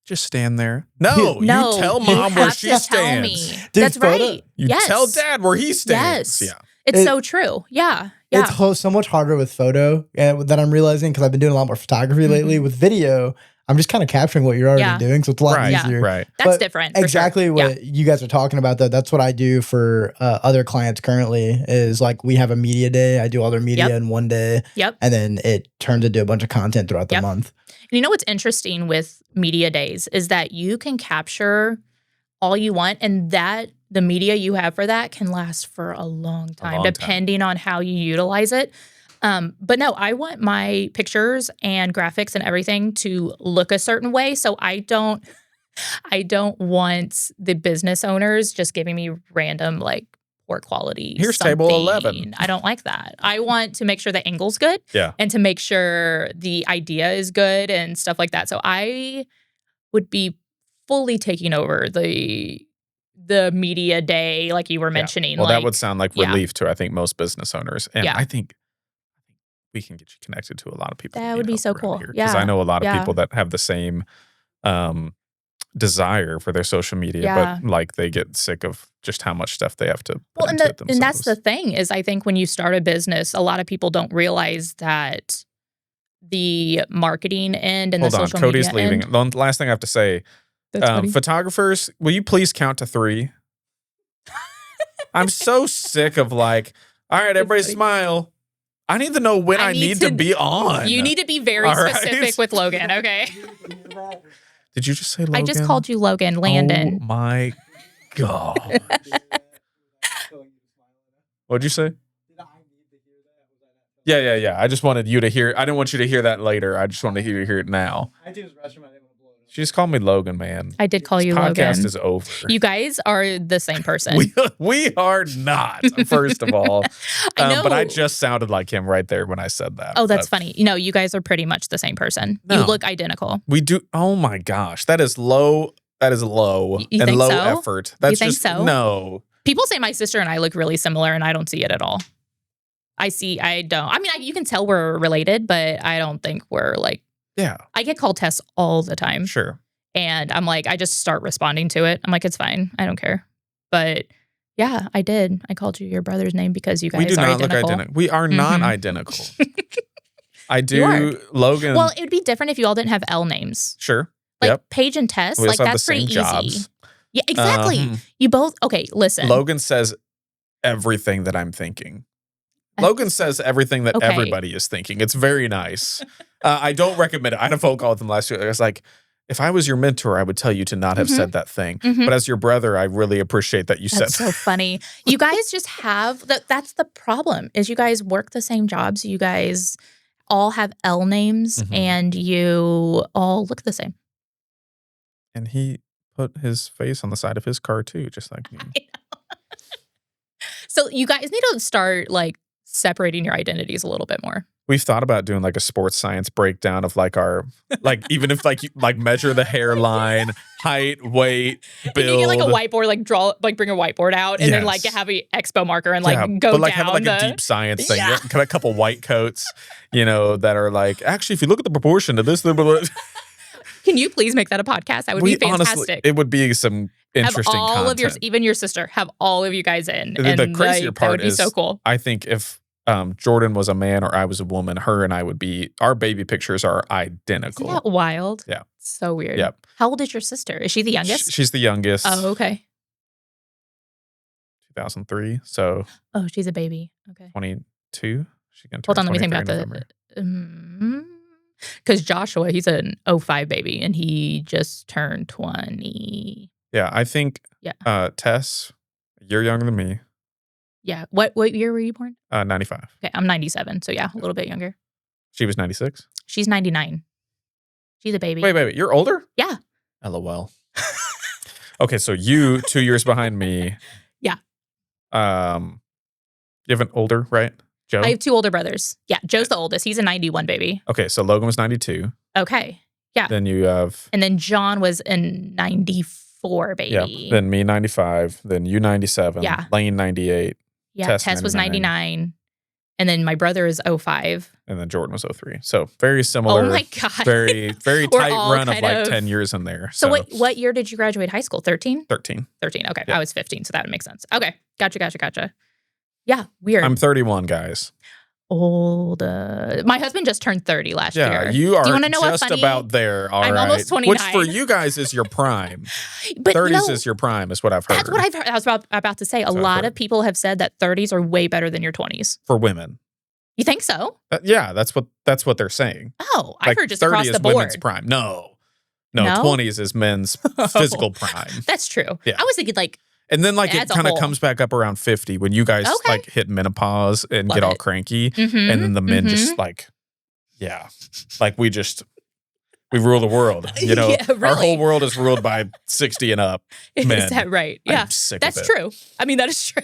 just stand there. No, you tell mom where she stands. Dude, that's right. You tell dad where he stands. Yes. Yeah. It's so true. Yeah. It's so much harder with photo that I'm realizing, because I've been doing a lot more photography lately. With video, I'm just kind of capturing what you're already doing, so it's a lot easier. Right. That's different. Exactly what you guys are talking about, though. That's what I do for other clients currently, is like we have a media day. I do all their media in one day. Yep. And then it turns into a bunch of content throughout the month. And you know what's interesting with media days is that you can capture all you want, and that the media you have for that can last for a long time, depending on how you utilize it. But no, I want my pictures and graphics and everything to look a certain way. So I don't want the business owners just giving me random like poor quality. Here's table 11. I don't like that. I want to make sure the angle's good. Yeah. And to make sure the idea is good and stuff like that. So I would be fully taking over the media day, like you were mentioning. Well, that would sound like relief to, I think, most business owners. And I think we can get you connected to a lot of people. That would be so cool. Because I know a lot of people that have the same desire for their social media, but like they get sick of just how much stuff they have to put into it themselves. And that's the thing is, I think when you start a business, a lot of people don't realize that the marketing end and the social media Cody's leaving. end. The last thing I have to say, photographers, will you please count to 3? I'm so sick of like, all right, everybody smile. I need to know when I need to be on. You need to be very specific with Logan, okay? Did you just say Logan? I just called you Logan, Landon. Oh my God. What'd you say? Yeah. I just wanted you to hear. I didn't want you to hear that later. I just wanted you to hear it now. She just called me Logan, man. I did call you Logan. Podcast is over. You guys are the same person. We are not, first of all. I know. But I just sounded like him right there when I said that. Oh, that's funny. You know, you guys are pretty much the same person. No. You look identical. We do. Oh my gosh. That is low. That is low. You and low so? Effort. That's you think just, so? No. People say my sister and I look really similar, and I don't see it at all. I don't. I mean, you can tell we're related, but I don't think we're like. Yeah. I get called Tess all the time. Sure. And I'm like, I just start responding to it. I'm like, it's fine. I don't care. But yeah, I did. I called you your brother's name because you guys are identical. We do not look identical. We are not identical. I do. Logan. Well, it would be different if you all didn't have L names. Sure. Like Paige and Tess. We like that's pretty easy. Jobs. Yeah, exactly. You both. Okay, listen. Logan says everything that I'm thinking. Logan says everything that everybody is thinking. It's very nice. I don't recommend it. I had a phone call with him last year. I was like, if I was your mentor, I would tell you to not have said that thing. But as your brother, I really appreciate that you said that. That's so funny. You guys just have, that's the problem, is you guys work the same jobs. You guys all have L names and you all look the same. And he put his face on the side of his car too, just like me. So you guys need to start like separating your identities a little bit more. We've thought about doing like a sports science breakdown of like our, like even if like you like measure the hairline, height, weight, build. You get like a whiteboard, like draw, like bring a whiteboard out and then like have an expo marker and like go but like down have like a deep science thing. Yeah. Kind of a couple white coats, you know, that are like, actually, if you look at the proportion of this, can you please make that a podcast? That would be fantastic. Honestly, it would be some interesting have all content. Of even your sister, have all of you guys in. And the crazier part that would be so cool. I think if Jordan was a man or I was a woman, her and I would be, our baby pictures are identical. Isn't that wild? Yeah. So weird. Yep. How old is your sister? Is she the youngest? She's the youngest. Oh, okay. 2003. So. Oh, she's a baby. Okay. 22. She can turn. Hold on, let me think about the. Because Joshua, he's an 05 baby and he just turned 20. Yeah, I think. Yeah. Tess, you're younger than me. Yeah. What year were you born? 95. Okay, I'm 97. So yeah, a little bit younger. She was 96? She's 99. She's a baby. Wait. You're older? Yeah. LOL. Okay, so you 2 years behind me. Yeah. You have an older, right? Joe? I have 2 older brothers. Yeah, Joe's the oldest. He's a 91 baby. Okay, so Logan was 92. Okay. Yeah. Then you have. And then John was a 94 baby. Yeah. Then me 95. Then you 97. Yeah. Lane 98. Yeah. Tess was 99. And then my brother is 05. And then Jordan was 03. So very similar. Oh my God. Very tight run of like 10 years in there. So what year did you graduate high school? 13? 13. 13. Okay. Yeah. I was 15. So that makes sense. Okay. Gotcha. Yeah. Weird. I'm 31, guys. Old. My husband just turned 30 last year. Yeah, you are. Do you want to know just what's funny? About there. All I'm right. almost 29. Which for you guys is your prime. But 30s is your prime, is what I've heard. That's what I've heard. I was about to say. A lot of people have said that 30s are way better than your 20s. For women. You think so? Yeah, that's what they're saying. Oh, I've heard just across the board. 30 is women's prime. No, 20s is men's physical prime. That's true. Yeah. I was thinking like. And then like it kind of comes back up around 50 when you guys like hit menopause and get all cranky. And then the men just like, like we rule the world. You know, really? Our whole world is ruled by 60 and up men. Is that right? Yeah, I'm sick that's of it. True. I mean, that is true.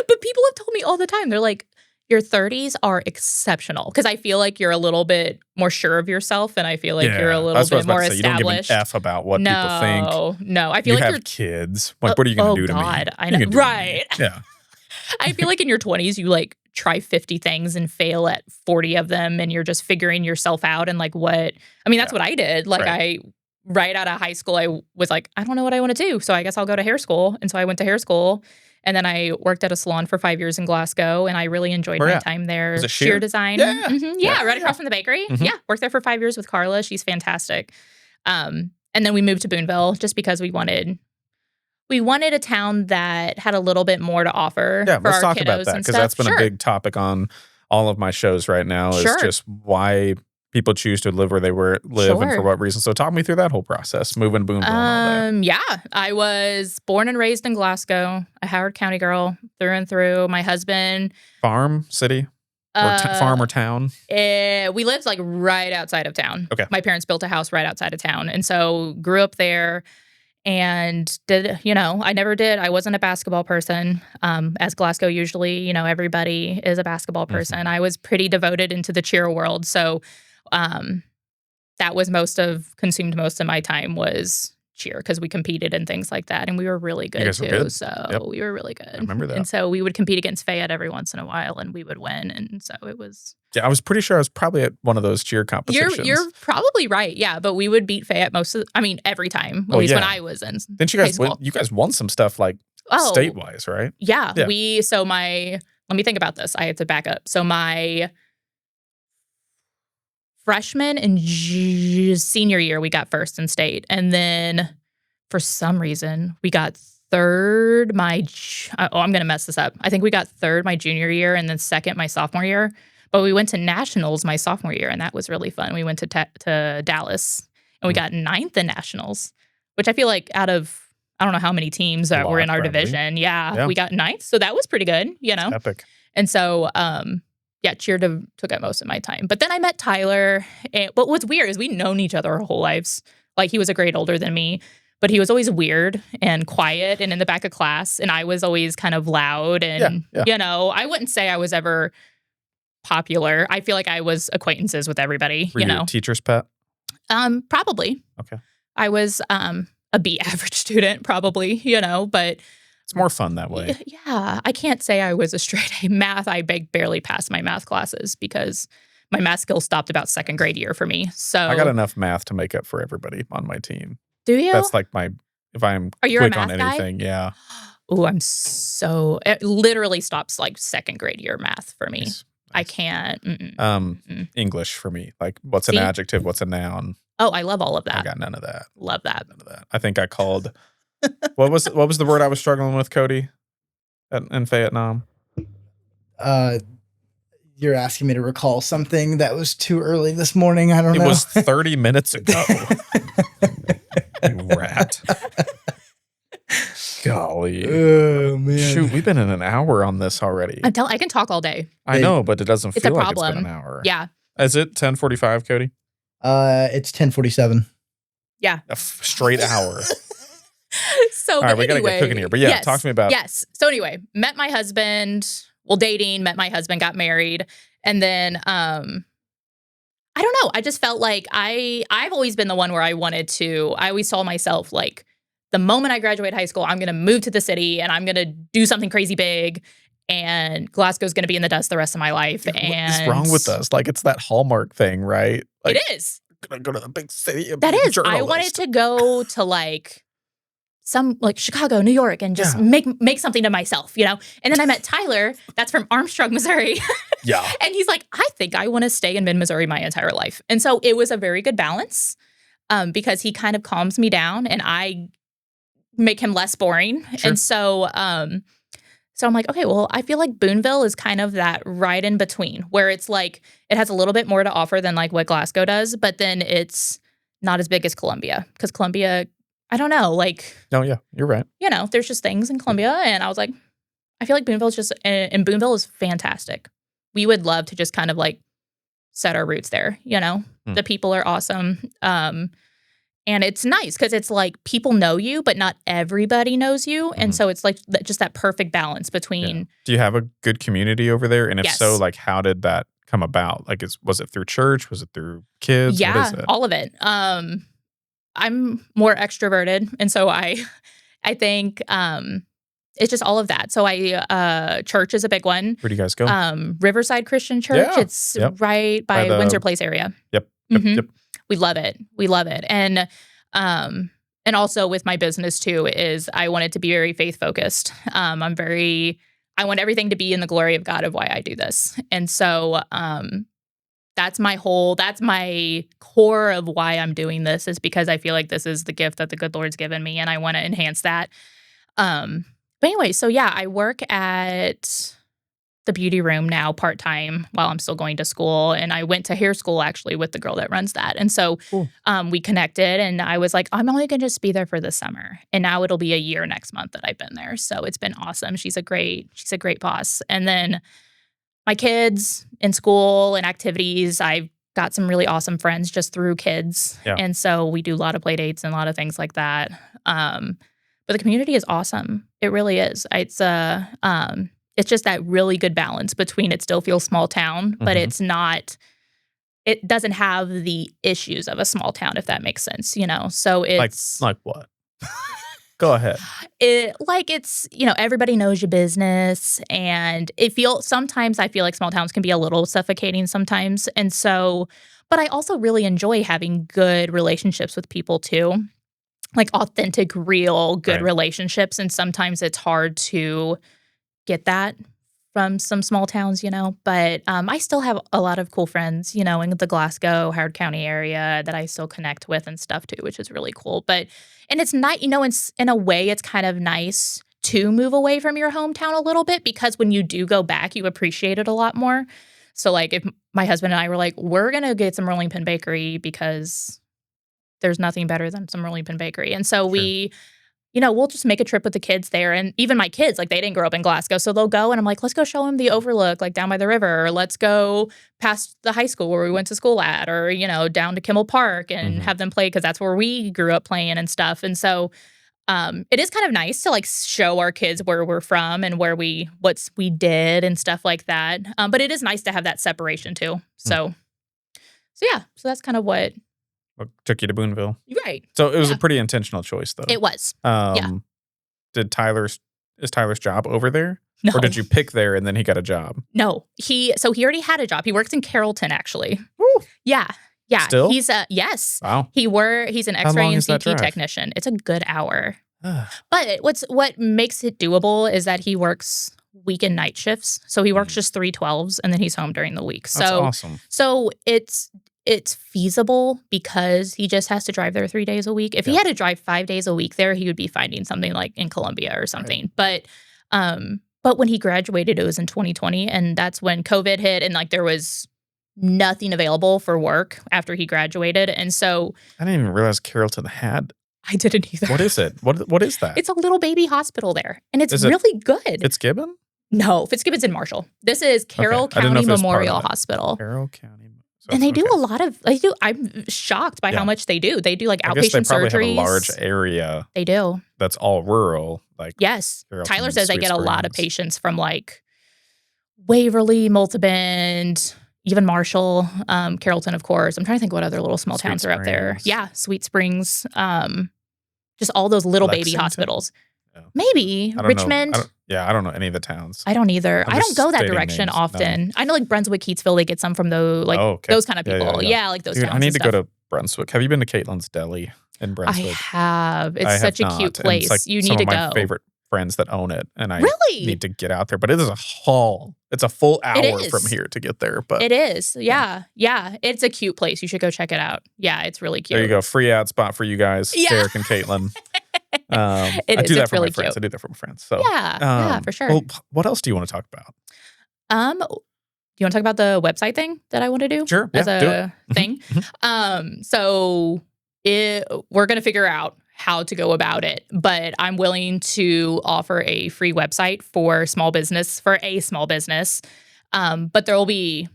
But people have told me all the time, they're like, your 30s are exceptional because I feel like you're a little bit more sure of yourself and I feel like you're a little bit more established. You don't give an F about what people think. No, I feel like you have kids. Like, what are you going to do to me? I know. Right. Yeah. I feel like in your 20s, you like try 50 things and fail at 40 of them and you're just figuring yourself out and like what, I mean, that's what I did. Like right out of high school, I was like, I don't know what I want to do. So I guess I'll go to hair school. And so I went to hair school. And then I worked at a salon for 5 years in Glasgow, and I really enjoyed my time there. Was it sheer design. Yeah. Yeah, right across from the bakery. Yeah, worked there for 5 years with Carla. She's fantastic. And then we moved to Boonville just because we wanted we wanted a town that had a little bit more to offer Yeah, for let's our talk kiddos about that and because stuff. that's been a big topic on all of my shows right now is just why people choose to live where they live and for what reason. So talk me through that whole process, moving Boonville and all that. Yeah, I was born and raised in Glasgow, a Howard County girl through and through. My husband. Farm, city? Or farm or town? We lived like right outside of town. Okay. My parents built a house right outside of town. And so grew up there and I never did. I wasn't a basketball person. As Glasgow usually, everybody is a basketball person. Mm-hmm. I was pretty devoted into the cheer world. So that was consumed most of my time was cheer because we competed and things like that. And we were really good too. Good. So we were really good. I remember that. And so we would compete against Fayette every once in a while and we would win. And so it was. Yeah, I was pretty sure I was probably at one of those cheer competitions. You're probably right. Yeah. But we would beat Fayette every time, at least when I was in. Didn't you guys win? You guys won some stuff like state-wise, right? Yeah. Let me think about this. I have to back up. So my freshman and senior year, we got first in state. And then for some reason, we got third I'm going to mess this up. I think we got third my junior year and then second my sophomore year. But we went to nationals my sophomore year, and that was really fun. We went to Dallas, and we got ninth in nationals, which I feel like out of I don't know how many teams that were in our division. Yeah, we got ninth. So that was pretty good, Epic. And so cheer took up most of my time. But then I met Tyler. And what was weird is we'd known each other our whole lives. Like, he was a grade older than me, but he was always weird and quiet and in the back of class. And I was always kind of loud. And, I wouldn't say I was ever popular. I feel like I was acquaintances with everybody. Were you a teacher's pet? Probably. Okay. I was a B average student, probably, but it's more fun that way. Yeah. I can't say I was a straight A math. I barely passed my math classes because my math skills stopped about second grade year for me. So I got enough math to make up for everybody on my team. Do you? That's like if I'm quick on anything, yeah. Oh, it literally stops like second grade year math for me. Nice. I can't. English for me. Like, what's an adjective? What's a noun? Oh, I love all of that. I got none of that. Love that. None of that. I think I called. What was the word I was struggling with, Cody, in Vietnam? You're asking me to recall something that was too early this morning. I don't know. It was 30 minutes ago. You rat. Golly. Oh, man. Shoot, we've been in an hour on this already. I can talk all day. I know, but it doesn't feel like it's been an hour. Yeah. Is it 10:45, Cody? It's 10:47. Yeah. A straight hour. So, all right, we got to get cooking here. But talk to me about. Yes. So anyway, met my husband, dating, met my husband, got married. And then, I don't know. I just felt like I've always been the one where I always saw myself like, the moment I graduate high school, I'm going to move to the city and I'm going to do something crazy big. And Glasgow's going to be in the dust the rest of my life. What is wrong with us? Like, it's that Hallmark thing, right? Like, it is. I'm going to go to the big city. That is. I wanted to go to like some like Chicago, New York, and just make something to myself, And then I met Tyler. That's from Armstrong, Missouri. Yeah. And he's like, I think I want to stay in mid-Missouri my entire life. And so it was a very good balance because he kind of calms me down and I make him less boring. Sure. And so I'm like, okay, well, I feel like Boonville is kind of that right in between where it's like it has a little bit more to offer than like what Glasgow does, but then it's not as big as Columbia because Columbia, I don't know, like. Oh, yeah, you're right. There's just things in Columbia. And I was like, I feel like Boonville is fantastic. We would love to just kind of like set our roots there, The people are awesome. And it's nice because it's like people know you, but not everybody knows you. And so it's like just that perfect balance between. Yeah. Do you have a good community over there? And if yes. so, like, how did that come about? Like, was it through church? Was it through kids? Yeah, what is it? All of it. I'm more extroverted. And so I think it's just all of that. So church is a big one. Where do you guys go? Riverside Christian Church. Yeah. It's right by Windsor Place area. Yep. We love it. We love it. And also with my business too is I want it to be very faith focused. I want everything to be in the glory of God of why I do this. And so that's my core of why I'm doing this is because I feel like this is the gift that the good Lord's given me and I want to enhance that. But anyway, so yeah, I work at the beauty room now part-time while I'm still going to school. And I went to hair school actually with the girl that runs that. And so Cool. we connected and I was like, I'm only going to just be there for the summer. And now it'll be a year next month that I've been there. So it's been awesome. She's a great boss. And then my kids in school and activities, I've got some really awesome friends just through kids. Yeah. And so we do a lot of play dates and a lot of things like that. But the community is awesome. It really is. It's just that really good balance between it still feels small town, but it's not, it doesn't have the issues of a small town, if that makes sense, So it's like what? Go ahead. It's, everybody knows your business and sometimes I feel like small towns can be a little suffocating sometimes. And so, but I also really enjoy having good relationships with people too, like authentic, real good relationships. And sometimes it's hard to get that from some small towns, but I still have a lot of cool friends, in the Glasgow, Howard County area that I still connect with and stuff too, which is really cool. And it's not, in a way, it's kind of nice to move away from your hometown a little bit because when you do go back, you appreciate it a lot more. So like if my husband and I were like, we're going to get some Rolling Pin Bakery because there's nothing better than some Rolling Pin Bakery. And so we'll just make a trip with the kids there. And even my kids, like they didn't grow up in Glasgow. So they'll go and I'm like, let's go show them the overlook, like down by the river. Or let's go past the high school where we went to school at or, down to Kimmel Park and have them play because that's where we grew up playing and stuff. And so it is kind of nice to like show our kids where we're from and what we did and stuff like that. But it is nice to have that separation too. So yeah, so that's kind of what took you to Boonville. Right. So it was a pretty intentional choice, though. It was. Is Tyler's job over there? No. Or did you pick there and then he got a job? No. He already had a job. He works in Carrollton, actually. Woo. Yeah. Yeah. Still? He's yes. Wow. He's an X-ray and CT technician. It's a good hour. But what makes it doable is that he works weekend night shifts. So he works just 3 12s and then he's home during the week. That's awesome. So it's feasible because he just has to drive there 3 days a week. If he had to drive 5 days a week there, he would be finding something like in Columbia or something. Right. But when he graduated, it was in 2020, and that's when COVID hit, and like there was nothing available for work after he graduated, and so I didn't even realize Carrollton had. I didn't either. What is it? What is that? It's a little baby hospital there, and it's really good. Fitzgibbon? No, Fitzgibbon's in Marshall. This is Carroll County Memorial Hospital. Carroll County. And they do a lot of, I'm shocked by how much they do. They do like outpatient surgeries. They probably have a large area. They do. That's all rural. Like yes. Tyler says they get a lot of patients from like Waverly, Multa Bend, even Marshall, Carrollton, of course. I'm trying to think what other little small towns are up there. Yeah, Sweet Springs. Just all those little baby hospitals. Yeah. Maybe Richmond. I don't know any of the towns. I don't either. I don't go that direction often. No. I know like Brunswick, Keatsville, they get some from those kind of people. Yeah, like those towns. I need to go to Brunswick. Have you been to Caitlin's Deli in Brunswick? I have. It's such a cute place. Like you need to go. Some of my favorite friends that own it, and I need to get out there. But it is a haul. It's a full hour from here to get there. But it is. Yeah. It's a cute place. You should go check it out. Yeah, it's really cute. There you go. Free ad spot for you guys, Derek and Caitlin. I do that for my friends. I do that for my friends. So yeah, for sure. Well, what else do you want to talk about? Do you want to talk about the website thing that I want to do? Sure. As a thing. So we're going to figure out how to go about it, but I'm willing to offer a free website for a small business. But there'll be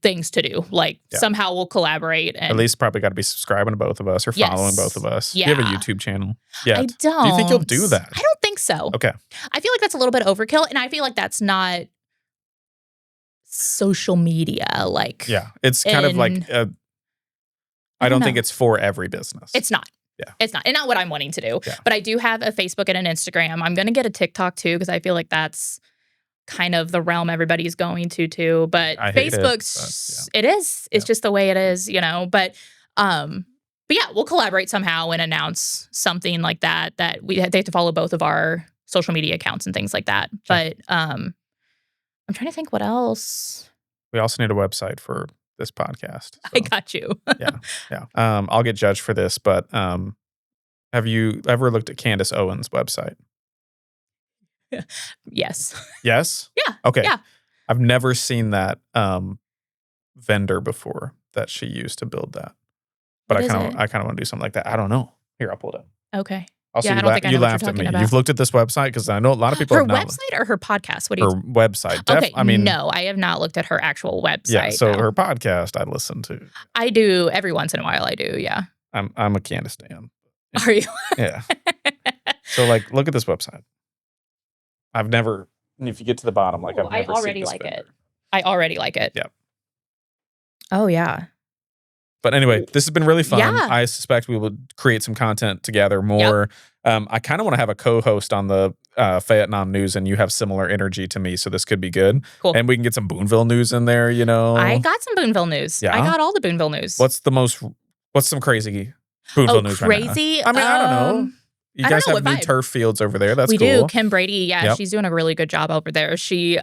things to do. Like somehow we'll collaborate. And at least probably got to be subscribing to both of us or following both of us. Yeah. You have a YouTube channel. Yeah. I don't. Do you think you'll do that? I don't think so. Okay. I feel like that's a little bit overkill, and I feel like that's not social media. Like it's kind of like I don't think it's for every business. It's not. Yeah. It's not. And not what I'm wanting to do. Yeah. But I do have a Facebook and an Instagram. I'm going to get a TikTok too because I feel like that's kind of the realm everybody's going to too. But Facebook's it is. It's just the way it is, But yeah, we'll collaborate somehow and announce something like that they have to follow both of our social media accounts and things like that. Sure. But I'm trying to think what else. We also need a website for this podcast. So. I got you. Yeah. I'll get judged for this, but have you ever looked at Candace Owens' website? Yes. Yes? Yeah. Okay. Yeah. I've never seen that vendor before that she used to build that. But I kind of want to do something like that. I don't know. Here, I'll pull it up. Okay. Also, I don't think I know what you're laughed at talking me. about. You've looked at this website because I know a lot of people her have not. Website or her podcast? What do her website? Okay, no, I have not looked at her actual website. Yeah, so no. her podcast I listen to. I do every once in a while. I do, yeah. I'm a Candace stan. Are you? Yeah. So like, look at this website. I've never. If you get to the bottom, like I've never I already seen this like vendor. it. I already like it. Yeah. Oh yeah. But anyway, this has been really fun. Yeah. I suspect we will create some content together more. Yep. I kind of want to have a co-host on the Vietnam news, and you have similar energy to me, so this could be good. Cool. And we can get some Boonville news in there, you know. I got some Boonville news. Yeah? I got all the Boonville news. What's some crazy Boonville news crazy? Right now? I don't know. You guys have new turf fields over there. That's cool. We do. Kim Brady, she's doing a really good job over there. She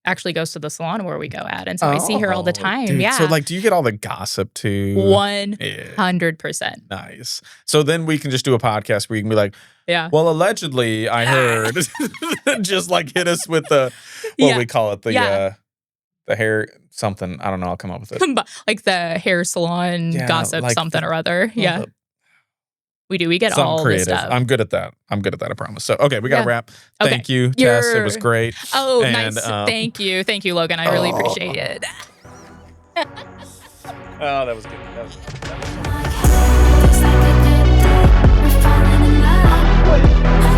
actually goes to the salon where we go at, and so I see her all the time. Dude. Yeah. So like, do you get all the gossip too? 100%. Nice. So then we can just do a podcast where you can be like, yeah. Well, allegedly, I heard. Just like hit us with the what we call it, the hair something. I don't know. I'll come up with it. Like the hair salon gossip like something or other. Yeah. We do. We get something all creative. this stuff. I'm good at that. I promise. So, okay, we got to wrap. Okay. Thank you, Tess. It was great. Oh, nice. Thank you. Thank you, Logan. I really appreciate it. Oh, that was good. That was good. Looks like a good day. We're falling in love.